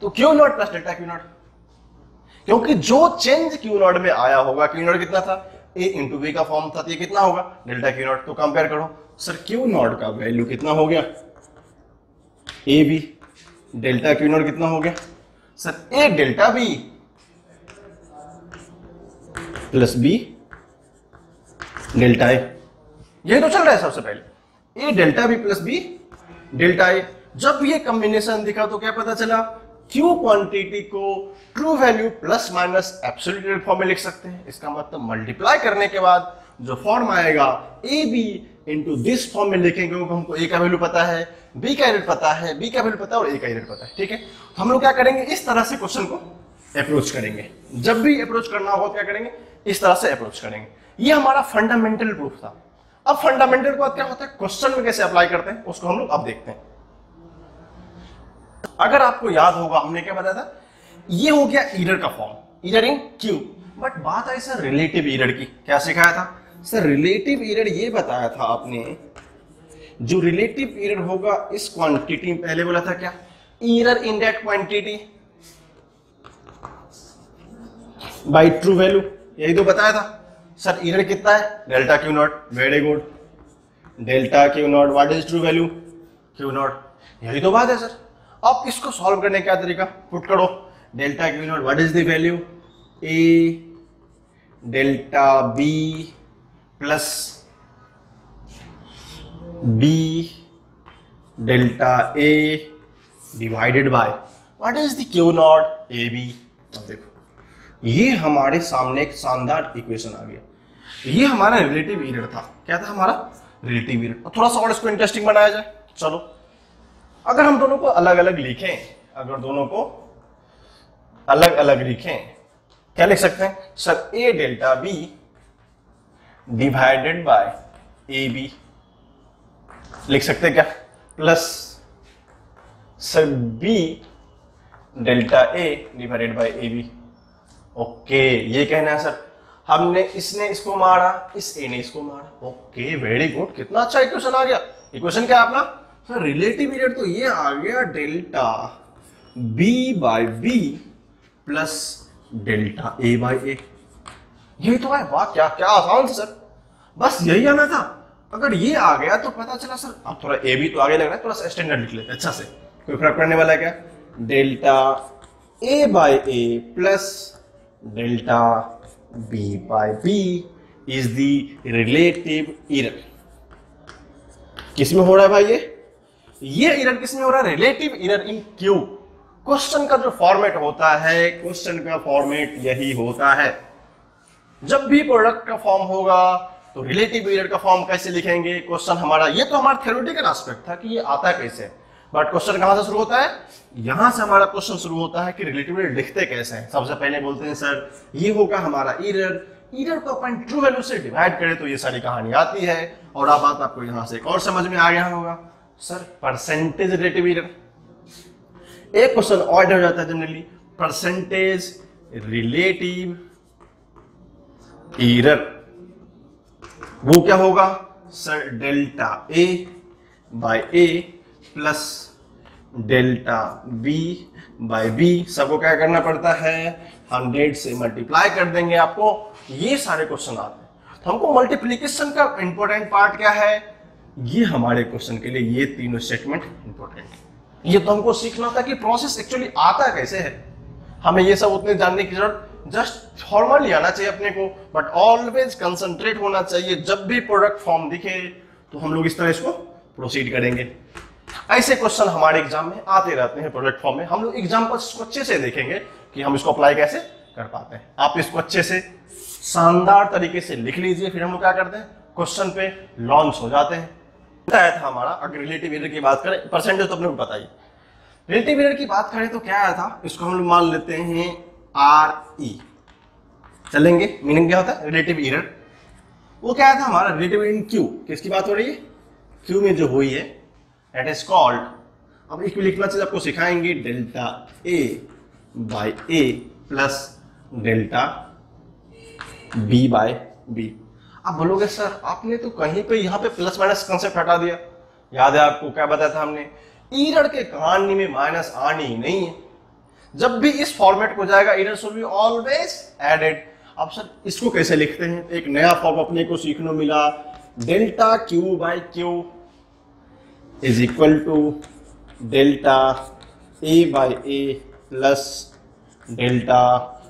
तो Q0 प्लस डेल्टा Q0, क्योंकि जो चेंज Q0 में आया होगा, Q0 कितना था ए इंटू बी का फॉर्म था, तो ये कितना होगा डेल्टा क्यू नॉट। तो कंपेयर करो सर, क्यू नॉट का वैल्यू कितना हो गया A B, delta Q naught कितना हो गया sir A delta B plus B delta A. यही तो चल रहा है सबसे पहले, A delta B plus B delta A. जब ये कॉम्बिनेशन दिखा तो क्या पता चला, क्यू क्वांटिटी को true value plus minus absolute form में लिख सकते हैं। इसका मतलब मल्टीप्लाई करने के बाद जो फॉर्म आएगा A B into this form में लिखेंगे, क्योंकि हमको ए का वैल्यू पता है, बी का यूनिट पता है, बी का वैल्यू पता है और ए का यूनिट पता है। ठीक है, तो हम लोग क्या करेंगे, इस तरह से क्वेश्चन को अप्रोच करेंगे। जब भी अप्रोच करना हो क्या करेंगे, इस तरह से अप्रोच करेंगे। ये हमारा फंडामेंटल प्रूफ था। अब फंडामेंटल के बाद क्या होता है, क्वेश्चन में कैसे अप्लाई करते हैं उसको हम लोग अब देखते हैं। अगर आपको याद होगा हमने क्या बताया था, ये हो गया एरर का form, error in Q. But बात आई सर रिलेटिव एरर की, क्या सिखाया था सर, रिलेटिव एरर ये बताया था आपने, जो रिलेटिव एरर होगा इस क्वांटिटी में, पहले बोला था क्या, error in that quantity by true value, यही तो बताया था सर। एरर कितना है, delta Q not, very good, delta Q naught, what is true value Q not, यही तो बात है सर। अब इसको सॉल्व करने का तरीका, पुट करो delta Q naught, what is the value A delta B plus B delta A divided by what is the Q naught A B. अब देखो ये हमारे सामने एक शानदार इक्वेशन आ गया। ये हमारा रिलेटिव एरर था, क्या था हमारा रिलेटिव एरर। थोड़ा सा और इसको इंटरेस्टिंग बनाया जाए, चलो अगर हम दोनों को अलग अलग लिखें, अगर दोनों को अलग अलग लिखें, क्या लिख सकते हैं sir, A delta B divided by A B लिख सकते हैं क्या, plus sir B delta A divided by A B. Okay, ये कहना है सर, हमने इसने इसको मारा, इस ए ने इसको मारा। ओके वेरी गुड, कितना अच्छा इक्वेशन आ गया। इक्वेशन क्या है अपना सर, रिलेटिव एरर तो ये आ गया delta B by B plus delta A by A. यही तो है, वाह क्या क्या आसान सर, बस यही आना था। अगर ये आ गया तो पता चला सर, अब थोड़ा ए बी तो आगे लग रहा है, थोड़ा सा स्टैंडर्ड लिख लेते अच्छा से, कोई फर्क पड़ने वाला है क्या, delta A by A plus delta B by B is the relative error. किसमें हो रहा है भाई ये एरर किसमें हो रहा है, रिलेटिव एरर इन क्यू। क्वेश्चन का जो फॉर्मेट होता है, क्वेश्चन का फॉर्मेट यही होता है। जब भी प्रोडक्ट का फॉर्म होगा तो रिलेटिव एरर का फॉर्म कैसे लिखेंगे, क्वेश्चन हमारा, ये तो हमारा थ्योरेटिकल एस्पेक्ट था कि ये आता कैसे, बट क्वेश्चन कहां से शुरू होता है, यहां से हमारा क्वेश्चन शुरू होता है कि रिलेटिव एरर लिखते कैसे हैं। सबसे पहले बोलते हैं सर ये होगा हमारा एरर, एरर को अपन ट्रू वैल्यू से डिवाइड करें तो ये सारी कहानी आती है। और अब बात आपको यहां से एक और समझ में आ गया होगा सर, परसेंटेज रिलेटिव एरर। एक क्वेश्चन और हो जाता है जनरली, परसेंटेज रिलेटिव एरर, वो क्या होगा sir, delta A by A plus delta B by B, सबको क्या करना पड़ता है, 100 से मल्टीप्लाई कर देंगे। आपको ये सारे क्वेश्चन आते हैं, तो हमको मल्टीप्लीकेशन का इंपॉर्टेंट पार्ट क्या है, ये हमारे क्वेश्चन के लिए ये तीनों स्टेटमेंट इंपॉर्टेंट है। ये तो हमको सीखना था कि प्रोसेस एक्चुअली आता कैसे है, हमें ये सब उतने जानने की जरूरत, जस्ट फॉर्मली आना चाहिए अपने को, बट ऑलवेज कंसंट्रेट होना चाहिए। जब भी प्रोडक्ट फॉर्म दिखे तो हम लोग इस तरह इसको प्रोसीड करेंगे। ऐसे क्वेश्चन हमारे एग्जाम में आते रहते हैं प्रोडक्ट फॉर्म में। हम लोग एग्जाम्पल इसको अच्छे से देखेंगे कि हम इसको अप्लाई कैसे कर पाते हैं। आप इसको अच्छे से शानदार तरीके से लिख लीजिए, फिर हम लोग क्या करते हैं, क्वेश्चन पे लॉन्च हो जाते हैं। आया था हमारा, अगर रिलेटिव एरर की बात करें, परसेंटेज तो अपने को बताइए, रिलेटिव एरर की बात करें तो क्या आया था, इसको हम लोग मान लेते हैं आर ई, चलेंगे। मीनिंग क्या होता है रिलेटिव एरर, वो क्या आया था हमारा, रिलेटिव इन क्यू। किसकी बात हो रही है, क्यू में जो हुई है, दैट इज कॉल्ड, अब एक लिखना चाहिए आपको सिखाएंगे, delta A by A plus delta B by B. आप बोलोगे सर आपने तो कहीं पे यहाँ पे प्लस माइनस कंसेप्ट हटा दिया, याद है आपको क्या बताया था हमने, एरर के कहानी में माइनस आनी ही नहीं है। जब भी इस फॉर्मेट को जाएगा error should be always added. अब सर इसको कैसे लिखते हैं? एक नया फॉर्म अपने को सीखने मिला, delta Q by Q is equal to delta A by A plus delta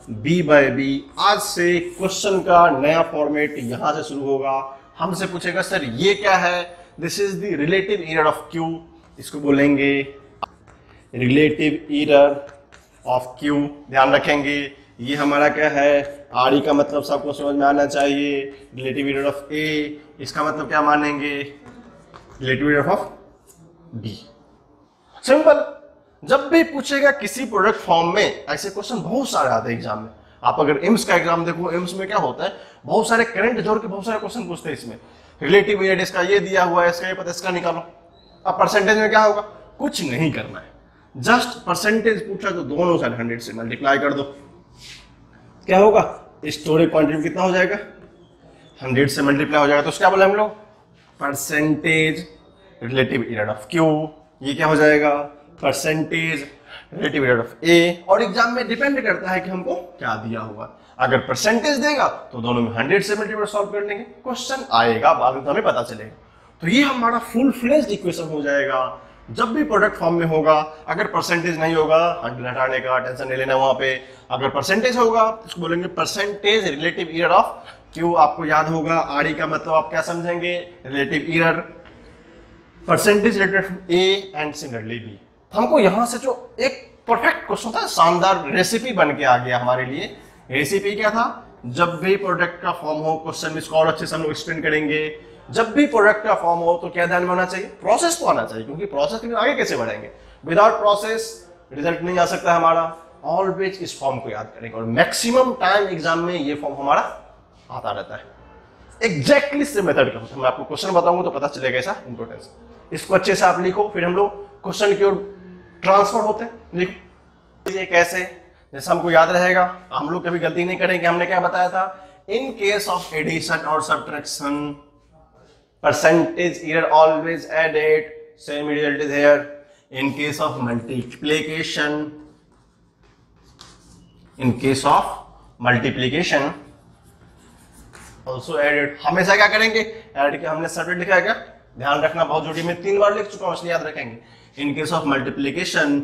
B by B. आज से क्वेश्चन का नया फॉर्मेट यहां से शुरू होगा। हमसे पूछेगा सर ये क्या है? This is the relative error of Q, इसको बोलेंगे रिलेटिव एरर ऑफ क्यू। ध्यान रखेंगे ये हमारा क्या है, आर ई का मतलब सबको समझ में आना चाहिए। रिलेटिव एरर ऑफ ए, इसका मतलब क्या मानेंगे? Relative error of B. Simple. जब भी पूछेगा किसी प्रोडक्ट फॉर्म में, ऐसे क्वेश्चन बहुत सारे आते हैं एग्जाम में। आप अगर एम्स का एग्जाम देखो, एम्स में क्या होता है, बहुत सारे करंट जोड़ के बहुत सारे क्वेश्चन पूछते हैं। इसमें रिलेटिव एरर इसका ये दिया हुआ है, इसका ये पता, इसका निकालो। अब परसेंटेज में क्या होगा? कुछ नहीं करना है, जस्ट परसेंटेज पूछा तो दोनों साइड 100 से मल्टीप्लाई कर दो। क्या होगा? स्टोरेज क्वांटिटी कितना हो जाएगा? 100 से मल्टीप्लाई हो जाएगा। तो क्या बोला हम लोग? Percentage relative error of Q. ये क्या हो जाएगा? परसेंटेज रिलेटिव एरर ऑफ ए। और एग्जाम में डिपेंड करता है कि हमको क्या दिया हुआ। अगर परसेंटेज देगा तो दोनों में 100 से मल्टीप्लाई सॉल्व कर लेंगे, क्वेश्चन आएगा, बाद में तो हमें पता चलेगा। तो ये हमारा फुल फ्लेज्ड इक्वेशन हो जाएगा जब भी प्रोडक्ट फॉर्म में होगा। अगर परसेंटेज नहीं होगा, 100 हटाने का टेंशन नहीं लेना वहां पे। अगर परसेंटेज होगा तो इसको बोलेंगे percentage relative error of Q. आपको याद होगा आर ई का मतलब आप क्या समझेंगे? Relative error, percentage related A and similarly B. हमको यहां से जो एक परफेक्ट क्वेश्चन था, शानदार रेसिपी बन के आ गया हमारे लिए। रेसिपी क्या था? जब भी प्रोडक्ट का फॉर्म हो, क्वेश्चन इसको और अच्छे से हम लोग एक्सप्लेन करेंगे। जब भी प्रोडक्ट का फॉर्म हो तो क्या ध्यान में होना चाहिए? प्रोसेस तो आना चाहिए, क्योंकि प्रोसेस के आगे कैसे बढ़ेंगे? विदाउट प्रोसेस रिजल्ट नहीं आ सकता हमारा। ऑलवेज इस फॉर्म को याद करेंगे और मैक्सिमम टाइम एग्जाम में ये फॉर्म हमारा आता रहता है। एग्जैक्टली सेम मेथड का होता है। मैं आपको क्वेश्चन बताऊंगा तो पता चलेगा इसका इंपॉर्टेंस। इसको अच्छे से आप लिखो, फिर हम लोग क्वेश्चन की ओर ट्रांसफर होते हैं। लिखो ये कैसे, जैसे हमको याद रहेगा, हम लोग कभी गलती नहीं करेंगे। हमने क्या बताया था? इन केस ऑफ एडिशन और subtraction, percentage error always added, same result is here. In case of multiplication, also added। हमेशा क्या करेंगे? ऐड के हमने सब्ट्रैक्ट लिखा है क्या? ध्यान रखना, बहुत जरूरी, मैं 3 बार लिख चुका हूं इसलिए याद रखेंगे। In case of multiplication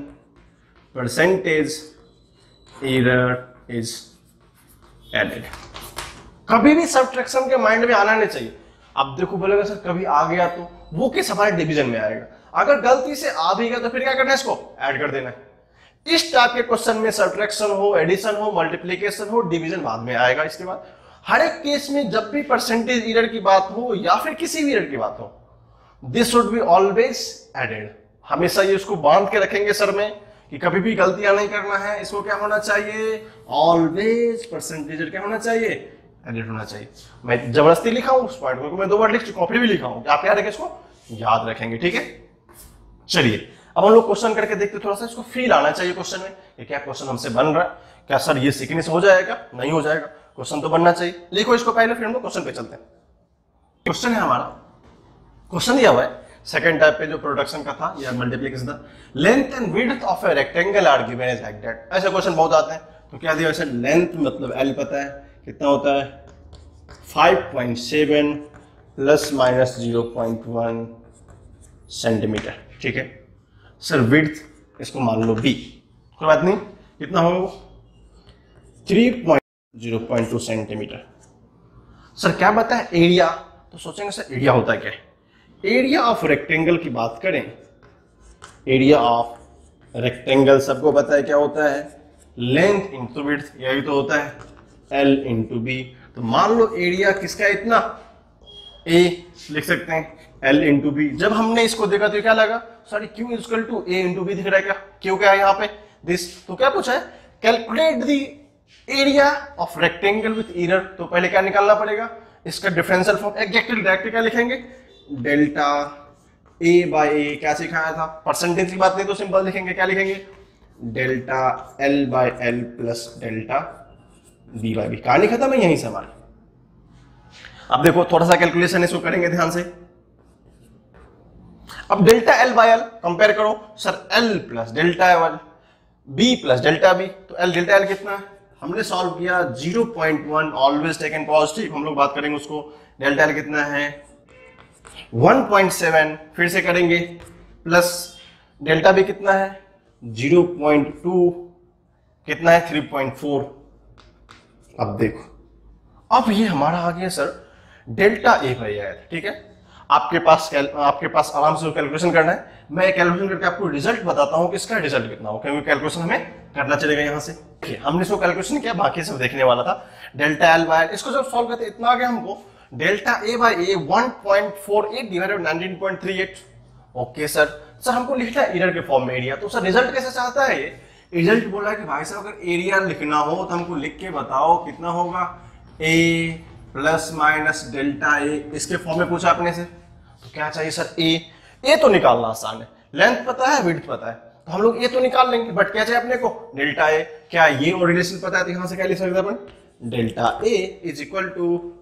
percentage error is added. कभी भी सब्ट्रैक्शन के माइंड में आना नहीं चाहिए। अब देखो बोलेगा सर कभी आ गया तो वो किस हमारे डिवीजन में आएगा? अगर गलती से आ भी गया तो फिर क्या करना है? इसको ऐड कर देना है। इस टाइप के क्वेश्चन में सब्ट्रैक्शन हो, एडिशन हो, मल्टीप्लिकेशन हो, डिवीजन बाद में आएगा। इसके बाद हर एक केस में जब भी परसेंटेज एरर की बात हो या फिर किसी भी एरर की बात हो, this should be always added. हमेशा ये उसको बांध के रखेंगे सर में कि कभी भी गलतियां नहीं करना है। इसको क्या होना चाहिए? ऑलवेज परसेंटेज क्या होना चाहिए? एडिट होना चाहिए। मैं जबरदस्ती लिखा हूं उस पॉइंट को, मैं 2 बार लिख चुका हूं, फिर भी लिखा हूं। आप याद रखें, इसको याद रखेंगे, ठीक है। चलिए अब हम लोग क्वेश्चन करके देखते, थोड़ा सा इसको फील आना चाहिए क्वेश्चन में कि क्या क्वेश्चन हमसे बन रहा है, क्या सर ये सीखने से हो जाएगा? नहीं हो जाएगा, क्वेश्चन तो बनना चाहिए। लिखो इसको पहले, फिर हम लोग क्वेश्चन पे चलते हैं। क्वेश्चन है हमारा, क्वेश्चन दिया हुआ है सेकंड टाइप पे जो प्रोडक्शन का था या मल्टीप्लिकेशन था। Length and width of a rectangle are given as like that. ऐसे क्वेश्चन बहुत आते हैं। तो क्या दिया वैसे? लेंथ मतलब एल पता है कितना होता है? 5.7 प्लस माइनस 0.1 सेंटीमीटर, ठीक है। सर विड्थ इसको मान लो बी, कोई बात नहीं, कितना हो? 3.0.2 सेंटीमीटर। सर क्या बता है? एरिया। तो सोचेंगे सर एरिया होता है क्या? एरिया ऑफ रेक्टेंगल की बात करें, एरिया ऑफ रेक्टेंगल सबको पता है क्या होता है? लेंथ इंटू विड्थ, यही तो होता है एल इंटू बी। तो मान लो एरिया किसका इतना? ए लिख सकते हैं एल इंटू बी। जब हमने इसको देखा तो क्या लगा? Sorry Q equal to A into B दिख रहा है क्या? क्यू क्या है यहाँ पे? दिस। तो क्या पूछा है? Calculate the area of rectangle with error. तो पहले क्या निकालना पड़ेगा? इसका डिफरेंशियल फॉर्म। एग्जैक्टली डायरेक्ट क्या लिखेंगे? डेल्टा ए बाय ए। क्या सिखाया था? परसेंटेज की बात नहीं तो सिंपल लिखेंगे, क्या लिखेंगे? Delta L by L plus delta B by B. कहानी खत्म है यहीं से हमारी। अब देखो थोड़ा सा कैलकुलेशन इसको करेंगे ध्यान से। अब delta L by L compare करो। Sir L plus delta L, B plus delta B. तो एल डेल्टा एल कितना है? हमने सॉल्व किया 0.1 ऑलवेज टेकन पॉजिटिव, हम लोग बात करेंगे उसको। डेल्टा एल कितना है 1.7, फिर से करेंगे प्लस डेल्टा बी कितना है 0.2, कितना है 3.4। अब देखो, अब ये हमारा आ गया sir delta A by R, ठीक है। आपके पास आराम से कैलकुलेशन करना है। मैं कैलकुलेशन करके आपको रिजल्ट बताता हूं कि इसका रिजल्ट कितना हो, क्योंकि कैलकुलेशन हमें करना चलेगा यहां से। हमने इसको कैलकुलेशन किया, बाकी सब देखने वाला था। डेल्टा एल बाय, इसको जब सॉल्व करते इतना आ गया हमको, delta A by A 1.48 divided 19.38। Okay sir हमको लिखना है एरिया के फॉर्म में एरिया। तो सर रिजल्ट कैसे चाहता है ये? रिजल्ट बोल रहा है कि भाई साहब अगर एरिया लिखना हो तो हमको लिख के बताओ कितना होगा, ए प्लस माइनस डेल्टा ए, इसके फॉर्म में पूछा अपने से। तो क्या चाहिए सर, ए तो निकालना आसान है, लेंथ पता है, विड्थ पता है, तो हम लोग ए तो निकाल लेंगे। बट क्या चाहिए अपने को, डेल्टा ए। क्या ये और रिलेशन पता है, तो यहां से क्या लिख सकते हैं अपन, delta A is equal to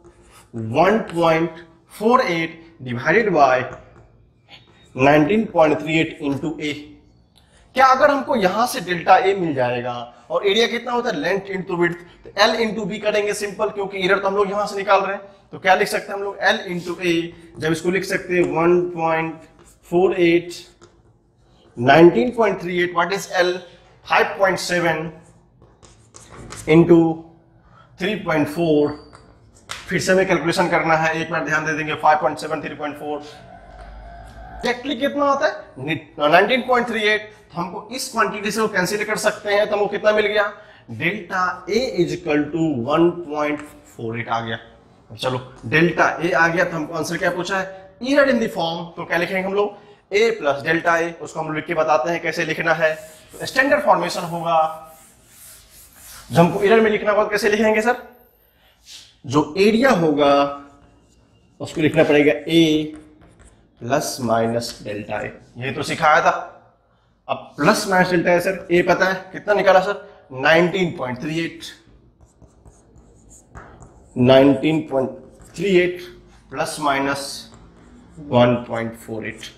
1.48 divided by 19.38 into A. क्या अगर हमको यहां से डेल्टा ए मिल जाएगा और एरिया कितना होता है लेंथ इंटू विड्थ, तो एल इंटू बी करेंगे सिंपल, क्योंकि एरर तो हम लोग यहां से निकाल रहे हैं। तो क्या लिख सकते हैं हम लोग, एल इंटू ए। जब इसको लिख सकते हैं 1.48 19.38, व्हाट इज एल 5.7 इंटू 3.4। फिर से हमें कैलकुलेशन करना है, एक बार ध्यान दे देंगे 5.7 3.4 एक्चुअली कितना होता है 19.38। तो हमको इस क्वांटिटी से वो कैंसिल कर सकते हैं, तो हमको कितना मिल गया, delta A is equal to 1.48 आ गया। चलो डेल्टा ए आ गया, तो हमको आंसर क्या पूछा है, एरर इन द फॉर्म। तो क्या लिखेंगे हम लोग, ए प्लस डेल्टा ए, उसको हम लिख के बताते हैं कैसे लिखना है। तो स्टैंडर्ड फॉर्मेशन होगा, जब हमको एरर में लिखना होगा कैसे लिखेंगे सर, जो एरिया होगा उसको लिखना पड़ेगा ए प्लस माइनस डेल्टा ए, ये तो सिखाया था। अब प्लस माइनस डेल्टा ए सर, ए पता है कितना निकाला sir 19.38 plus minus 1.48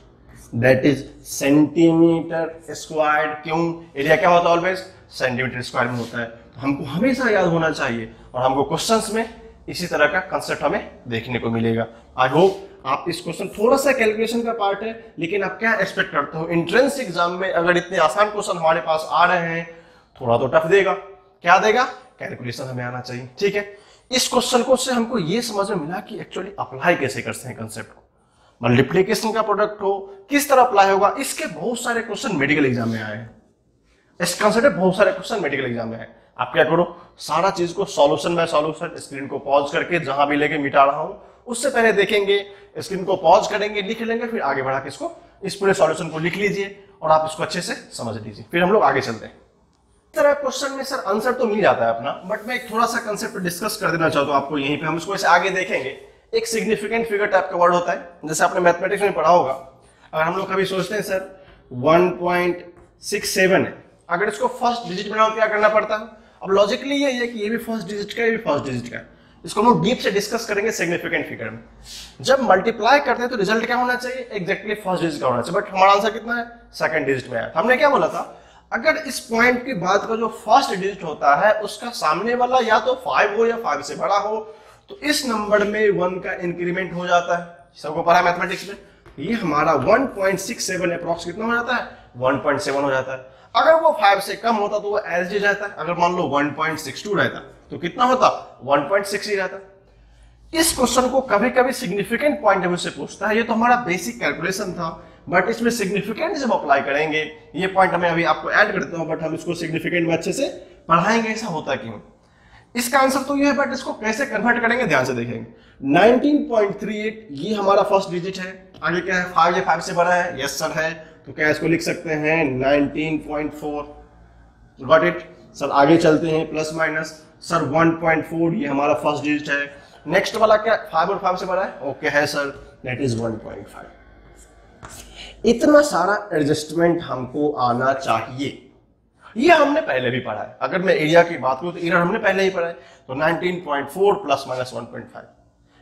that is centimetre square. क्यों, एरिया क्या होता है ऑलवेज सेंटीमीटर स्क्वायर में होता है। तो हमको हमेशा याद होना चाहिए, और हमको क्वेश्चंस में इसी तरह का कंसेप्ट हमें देखने को मिलेगा। आई होप आप इस क्वेश्चन, थोड़ा सा कैलकुलेशन का पार्ट है, लेकिन आप क्या एक्सपेक्ट करते हो एंट्रेंस एग्जाम में अगर इतने आसान क्वेश्चन हमारे पास आ रहे हैं, थोड़ा तो टफ देगा। क्या देगा, कैलकुलेशन हमें आना चाहिए, ठीक है। इस क्वेश्चन को से हमको ये समझ में मिला कि एक्चुअली अप्लाई कैसे करते हैं कंसेप्ट को। मल्टीप्लिकेशन का प्रोडक्ट हो किस तरह अप्लाई होगा, इसके बहुत सारे क्वेश्चन मेडिकल एग्जाम में आए हैं। इस कंसेप्ट में बहुत सारे क्वेश्चन मेडिकल एग्जाम में आए। आप क्या करो, सारा चीज को सॉल्यूशन बाय सॉल्यूशन स्क्रीन को पॉज करके जहां भी लेके मिटा रहा हूं उससे पहले देखेंगे, स्क्रीन को पॉज करेंगे, लिख लेंगे, फिर आगे बढ़ा के इसको, इस पूरे सॉल्यूशन को लिख लीजिए और आप इसको अच्छे से समझ लीजिए, फिर हम लोग आगे चलते हैं। इस तरह क्वेश्चन में सर आंसर तो मिल जाता है अपना, बट मैं एक थोड़ा सा कंसेप्ट डिस्कस कर देना चाहता हूं आपको यहीं पे। हम इसको ऐसे आगे देखेंगे। एक सिग्निफिकेंट फिगर टाइप का वर्ड होता है, जैसे आपने मैथमेटिक्स में पढ़ा होगा। अगर हम लोग कभी सोचते हैं सर 1.67 है, अगर इसको फर्स्ट डिजिट बनाओ क्या करना पड़ता है। अब लॉजिकली ये है कि ये भी फर्स्ट डिजिट का, ये भी फर्स्ट डिजिट का है। इसको हम लोग डीप से डिस्कस करेंगे सिग्निफिकेंट फिगर में। जब मल्टीप्लाई करते हैं तो रिजल्ट क्या होना चाहिए, एग्जैक्टली फर्स्ट डिजिट का होना चाहिए, बट हमारा आंसर कितना है, सेकंड डिजिट में है। हमने क्या बोला था, अगर इस पॉइंट के बाद का जो फर्स्ट डिजिट होता है उसका सामने वाला या तो 5 हो या 5 से बड़ा हो, तो इस नंबर में 1 का इंक्रीमेंट हो जाता है। सबको पता है मैथमेटिक्स में, ये हमारा 1.67 अप्रॉक्स कितना हो जाता है, 1.7 हो जाता है। अगर वो 5 से कम होता तो वो एज डी रहता है। अगर मान लो 1.62 रहता तो कितना होता, 1.6 ही रहता। इस क्वेश्चन को कभी कभी सिग्निफिकेंट पॉइंट ऑफ व्यू से पूछता है। ये तो हमारा बेसिक कैलकुलेशन था, बट इसमें सिग्निफिकेंट जब अप्लाई करेंगे, ये पॉइंट मैं अभी आपको ऐड करता हूं, बट हम इसको सिग्निफिकेंट में अच्छे से पढ़ाएंगे ऐसा होता क्यों। इसका आंसर तो ये है, बट इसको कैसे कन्वर्ट करेंगे ध्यान से देखेंगे। 19.38 ये हमारा फर्स्ट डिजिट है, आगे क्या है 5 या 5 से बड़ा है, यस सर है, तो क्या इसको लिख सकते हैं 19.4। Got it sir. आगे चलते हैं प्लस माइनस, सर 1.4 ये हमारा फर्स्ट डिजिट है। नेक्स्ट वाला क्या 5 और 5 से बड़ा है, ओके है सर, दैट इज 1.5। इतना सारा एडजस्टमेंट हमको आना चाहिए। ये हमने पहले भी पढ़ा है। अगर मैं एरिया की बात करूं तो एरिया हमने पहले ही पढ़ा है, तो 19.4 प्लस माइनस 1.5।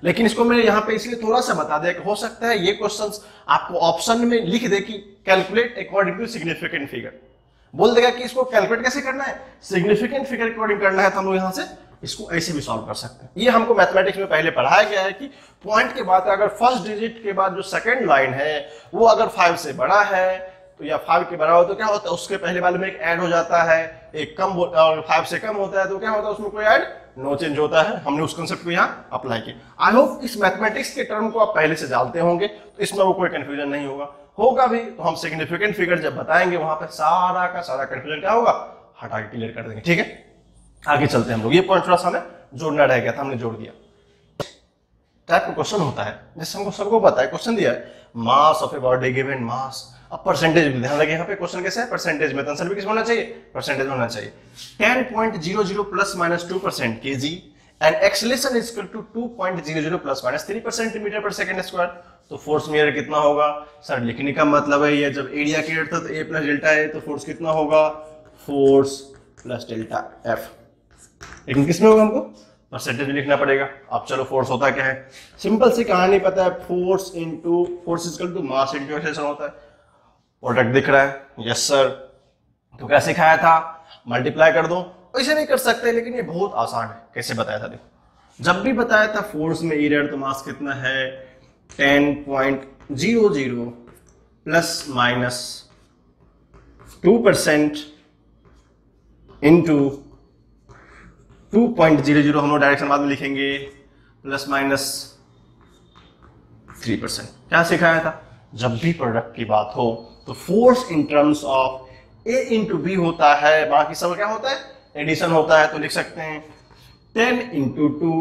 लेकिन इसको मैंने यहाँ पे इसलिए थोड़ा सा बता दिया कि हो सकता है ये क्वेश्चंस आपको ऑप्शन में लिख दे कि calculate according to significant figure. बोल देगा कि इसको कैलकुलेट कैसे करना है, सिग्निफिकेंट फिगर के अकॉर्डिंग करना है, तो हम लोग यहां से इसको ऐसे भी सॉल्व कर सकते हैं। ये हमको मैथमेटिक्स में पहले पढ़ाया गया है कि पॉइंट के बाद अगर फर्स्ट डिजिट के बाद जो सेकंड लाइन है वो अगर 5 से बड़ा है तो या 5 के बराबर तो क्या होता है, उसके पहले वाले में एक ऐड हो जाता है, एक कम और 5 से कम होता है तो क्या होता है, उसमें कोई ऐड नो चेंज होता है। हमने उस कंसेप्ट को यहाँ अप्लाई किया। आई होप इस मैथमेटिक्स के टर्म को आप पहले से जानते होंगे, तो इसमें वो कोई कंफ्यूजन नहीं होगा भी तो हम सिग्निफिकेंट फिगर जब बताएंगे वहां पे सारा का सारा कंफ्यूजन क्या होगा, हटा के क्लियर कर देंगे। ठीक है, आगे चलते हैं हम लोग। ये पॉइंट थोड़ा सा हमें जोड़ना रह गया था, हमने जोड़ दिया। टाइप का क्वेश्चन होता है, जैसे हमको सबको पता है, क्वेश्चन दिया है mass of a body given mass, अब परसेंटेज ध्यान लगे यहाँ पे क्वेश्चन कैसे है, परसेंटेज में, तो आंसर भी किस होना चाहिए, परसेंटेज होना चाहिए। 10.00 plus minus 2% kg and acceleration is equal to 2.00 plus minus 3% metre per second square. तो फोर्स मेयर कितना होगा सर, लिखने का मतलब है ये जब एरिया क्लियर था तो ए प्लस डेल्टा ए, तो फोर्स कितना होगा, फोर्स प्लस डेल्टा एफ। लेकिन किसमें होगा, हमको परसेंटेज में लिखना पड़ेगा। अब चलो फोर्स होता क्या है, सिंपल सी कहानी पता है, force into force is equal to mass into acceleration होता है। प्रोडक्ट दिख रहा है, यस सर, तो क्या सिखाया था, मल्टीप्लाई कर दो। ऐसे नहीं कर सकते, लेकिन ये बहुत आसान है। कैसे बताया था, देखो जब भी बताया था फोर्स में एरिया तो मास कितना है 10.00 प्लस माइनस 2% इंटू 2.00 हम लोग डायरेक्शन बाद में लिखेंगे प्लस माइनस 3%। क्या सिखाया था, जब भी प्रोडक्ट की बात हो तो force in terms of A into B होता है, बाकी सब क्या होता है, एडिशन होता है। तो लिख सकते हैं 10 इंटू 2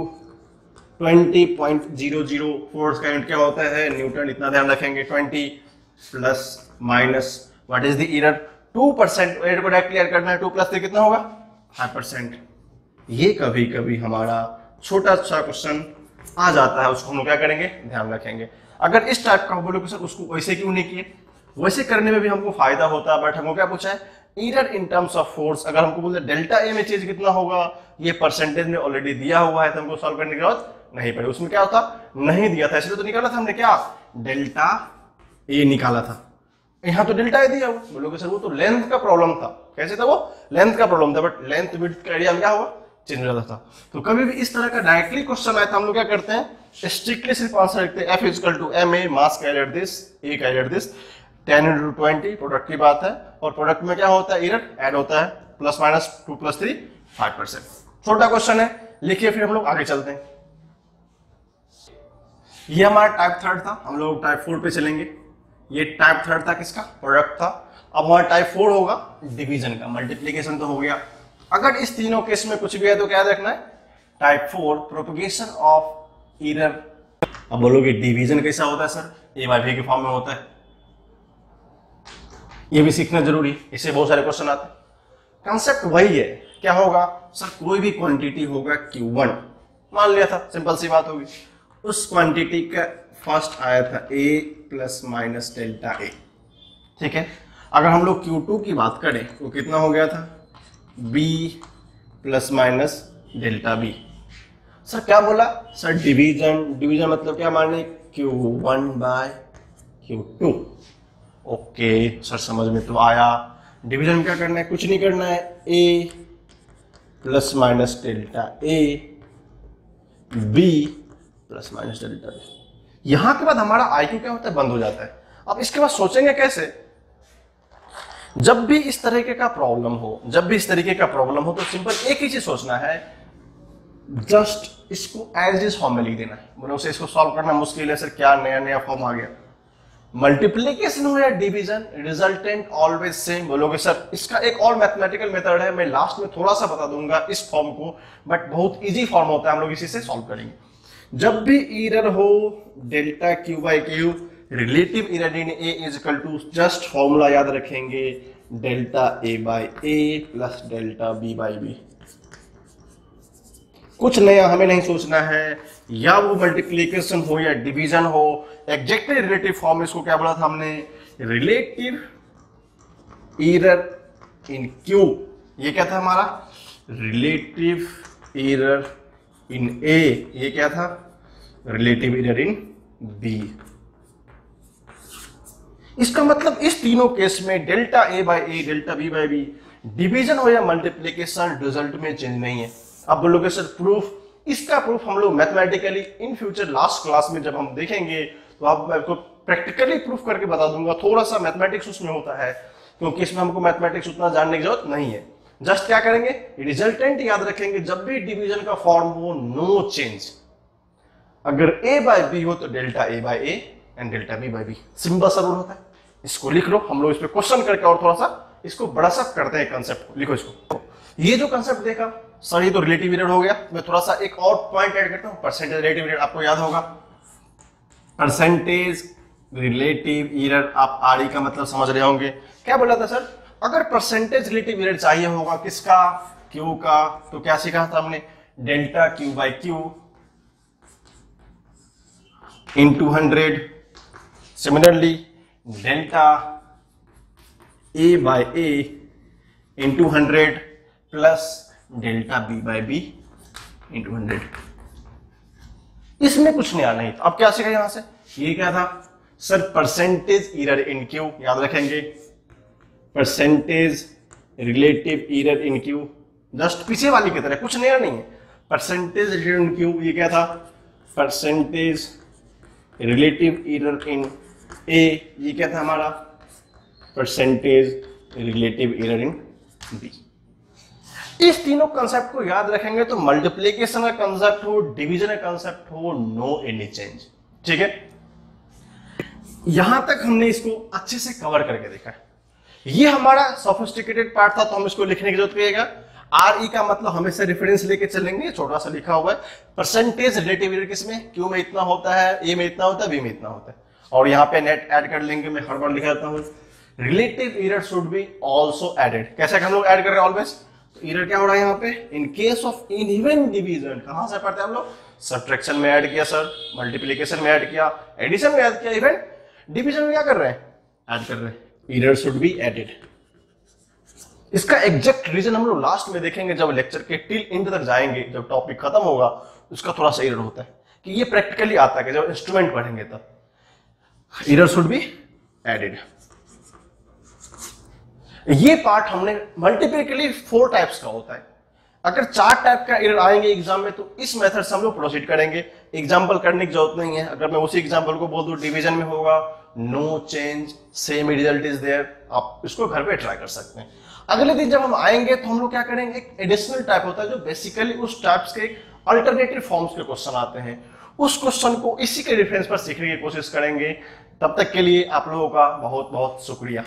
20.00, फोर्स का यूनिट क्या होता है, न्यूटन, इतना ध्यान रखेंगे। 20 plus minus what is the error 2%, error को डायरेक्ट क्लियर करना है, 2 प्लस 3 कितना होगा 5%। ये कभी कभी हमारा छोटा सा क्वेश्चन आ जाता है, उसको हम क्या करेंगे, ध्यान रखेंगे। अगर इस टाइप का बोलो कि सर उसको वैसे क्यों नहीं किए, वैसे करने में भी हमको फायदा होता है, बट हमको क्या पूछा है, error in terms of force. अगर हमको बोलते डेल्टा ए में चीज कितना होगा, ये परसेंटेज में ऑलरेडी दिया हुआ है, तो हमको सॉल्व करने की जरूरत नहीं पड़ी। उसमें क्या होता, नहीं दिया था, इसलिए तो निकाला था हमने क्या, डेल्टा ए निकाला था। यहाँ तो डेल्टा ए दिया हुआ, बोलोगे सर वो तो लेंथ का प्रॉब्लम था। कैसे था वो, लेंथ का प्रॉब्लम था, बट लेंथ विड्थ का एरिया में क्या हुआ, चेंज हो जाता था। तो कभी भी इस तरह का डायरेक्टली क्वेश्चन आया तो हम लोग क्या करते हैं, स्ट्रिक्टली सिर्फ आंसर लिखते हैं, F is equal to ma, mass carrier this, A carrier this, 10 into 20 product की बात है, और प्रोडक्ट में क्या होता है, एरर ऐड होता है, प्लस माइनस 2 प्लस 3 5%। छोटा क्वेश्चन है, लिखिए, फिर हम लोग आगे चलते हैं। ये हमारा टाइप थर्ड था, हम लोग टाइप 4 पे चलेंगे। ये टाइप थर्ड था किसका, प्रोडक्ट था। अब हमारा टाइप 4 होगा डिवीजन का, मल्टीप्लीकेशन तो हो गया। अगर इस तीनों केस में कुछ भी है तो क्या रखना है, टाइप 4 प्रोपगेशन ऑफ एरर। अब बोलोगे डिवीजन कैसा होता है सर, ए बाय बी के फॉर्म में होता है, ये भी सीखना जरूरी, इससे बहुत सारे क्वेश्चन आते हैं। कंसेप्ट वही है, क्या होगा सर, कोई भी क्वांटिटी होगा Q1 मान लिया था, सिंपल सी बात होगी, उस क्वांटिटी का फर्स्ट आया था A प्लस माइनस डेल्टा ए, ठीक है। अगर हम लोग Q2 की बात करें तो कितना हो गया था, B plus minus delta B. Sir क्या बोला सर, डिवीजन, डिवीजन मतलब क्या माने, Q1 bye Q2। Okay sir समझ में तो आया। डिवीजन में क्या करना है, कुछ नहीं करना है, A plus minus delta A, B plus minus delta B. यहां के बाद हमारा IQ क्या होता है, बंद हो जाता है। अब इसके बाद सोचेंगे कैसे, जब भी इस तरीके का प्रॉब्लम हो, जब भी इस तरीके का प्रॉब्लम हो तो सिंपल एक ही चीज सोचना है, जस्ट इसको एज इज फॉर्म में लिख देना है। बोलो से इसको सॉल्व करना मुश्किल है सर, क्या नया नया फॉर्म आ गया, मल्टीप्लीकेशन हो या डिवीजन, रिजल्टेंट ऑलवेज सेम। बोलोगे सर इसका एक और मैथमेटिकल मेथड है, मैं लास्ट में थोड़ा सा बता दूंगा इस फॉर्म को, बट बहुत इजी फॉर्म होता है, हम लोग इसी से सॉल्व करेंगे। जब भी एरर हो delta Q by Q, relative error in A is equal to, just formula याद रखेंगे, delta A by A plus delta B by B. कुछ नया हमें नहीं सोचना है, या वो मल्टीप्लीकेशन हो या डिवीजन हो, एग्जैक्टली रिलेटिव फॉर्म, इसको क्या बोला था हमने, रिलेटिव एरर इन क्यू। ये क्या था हमारा, रिलेटिव एरर इन ए, ये क्या था, रिलेटिव एरर इन बी। इसका मतलब इस तीनों केस में delta A by A, delta B by B, division हो या मल्टीप्लीकेशन रिजल्ट में चेंज नहीं है। अब बोलोगे सर प्रूफ, इसका प्रूफ हम लोग mathematically in future last class में जब हम देखेंगे तो आप मैं आपको प्रैक्टिकली प्रूफ करके बता दूंगा। थोड़ा सा मैथमेटिक्स उसमें होता है क्योंकि इसमें हमको मैथमेटिक्स उतना जानने की जरूरत नहीं है। जस्ट क्या करेंगे, रिजल्टेंट याद रखेंगे, जब भी डिवीजन का फॉर्म हो नो चेंज। अगर ए बाय बी हो तो delta A by A and delta B by B, simple सा रूल होता है। इसको लिख लो, हम लोग इस पे क्वेश्चन करके और थोड़ा सा इसको बड़ा सा करते हैं कंसेप्ट को। लिखो इसको। ये जो कंसेप्ट देखा सर, ये तो रिलेटिव एरर हो गया। मैं थोड़ा सा एक और पॉइंट ऐड करता हूं, परसेंटेज रिलेटिव एरर आपको याद होगा। परसेंटेज रिलेटिव एरर, आप आरई का मतलब समझ रहे होंगे। क्या बोला था सर, अगर परसेंटेज रिलेटिव एरर चाहिए होगा किसका, क्यू का, तो क्या सीखा था हमने, delta Q by Q into 100, similarly delta a by a into 100 plus delta b by b into 100। इसमें कुछ नया नहीं था। अब क्या सीखा यहां से, ये क्या था sir, percentage error in Q, याद रखेंगे परसेंटेज रिलेटिव एरर इन क्यू, जस्ट पीछे वाली की तरह, कुछ नया नहीं है। परसेंटेज एरर इन क्यू, ये क्या था, percentage relative error in A, ये क्या था हमारा, percentage relative error in B. इस तीनों कंसेप्ट को याद रखेंगे तो मल्टीप्लिकेशन का कंसेप्ट हो, डिवीजन का कंसेप्ट हो, नो एनी चेंज। ठीक है, यहां तक हमने इसको अच्छे से कवर करके देखा है। ये हमारा सोफिस्टिकेटेड पार्ट था तो हम इसको लिखने की जरूरत पड़ेगा। आर ई का मतलब हमेशा रेफरेंस लेके चलेंगे, छोटा सा लिखा हुआ है। परसेंटेज रिलेटिव एरर किसमें, क्यू में इतना होता है, ए में इतना होता है, बी में इतना होता है, और यहाँ पे नेट ऐड कर लेंगे। मैं हर बार लिखा देता हूँ, relative error should be also added. कैसे हम लोग ऐड कर रहे हैं ऑलवेज, तो एरर क्या हो रहा है यहाँ पे, इन केस ऑफ इवन डिवीजन, कहां से पढ़ते हैं हम लोग, सब्ट्रैक्शन में ऐड किया सर, मल्टीप्लीकेशन में ऐड किया, एडिशन में ऐड किया, इवन डिवीजन में क्या कर रहे हैं, ऐड कर रहे हैं। Error should be added. इसका एग्जैक्ट रीजन हम लोग लास्ट में देखेंगे, जब लेक्चर के टिल एंड तक जाएंगे, जब टॉपिक खत्म होगा उसका थोड़ा सा एरर होता है कि ये प्रैक्टिकली आता है, जब इंस्ट्रूमेंट पढ़ेंगे तब एरर शुड बी एडेड। ये पार्ट हमने मल्टीप्लिकली 4 टाइप्स का होता है। अगर 4 टाइप का एरर आएंगे एग्जाम में तो इस मेथड से हम लोग प्रोसीड करेंगे। एग्जाम्पल करने की जरूरत नहीं है। अगर मैं उसी एग्जाम्पल को बोल दूं डिवीजन में होगा, no change, same result is there, आप इसको घर पे ट्राई कर सकते हैं। अगले दिन जब हम आएंगे तो हम लोग क्या करेंगे, एक एडिशनल टाइप होता है जो बेसिकली उस टाइप्स के अल्टरनेटिव फॉर्म्स के क्वेश्चन आते हैं, उस क्वेश्चन को इसी के रेफरेंस पर सीखने की कोशिश करेंगे। तब तक के लिए आप लोगों का बहुत बहुत शुक्रिया।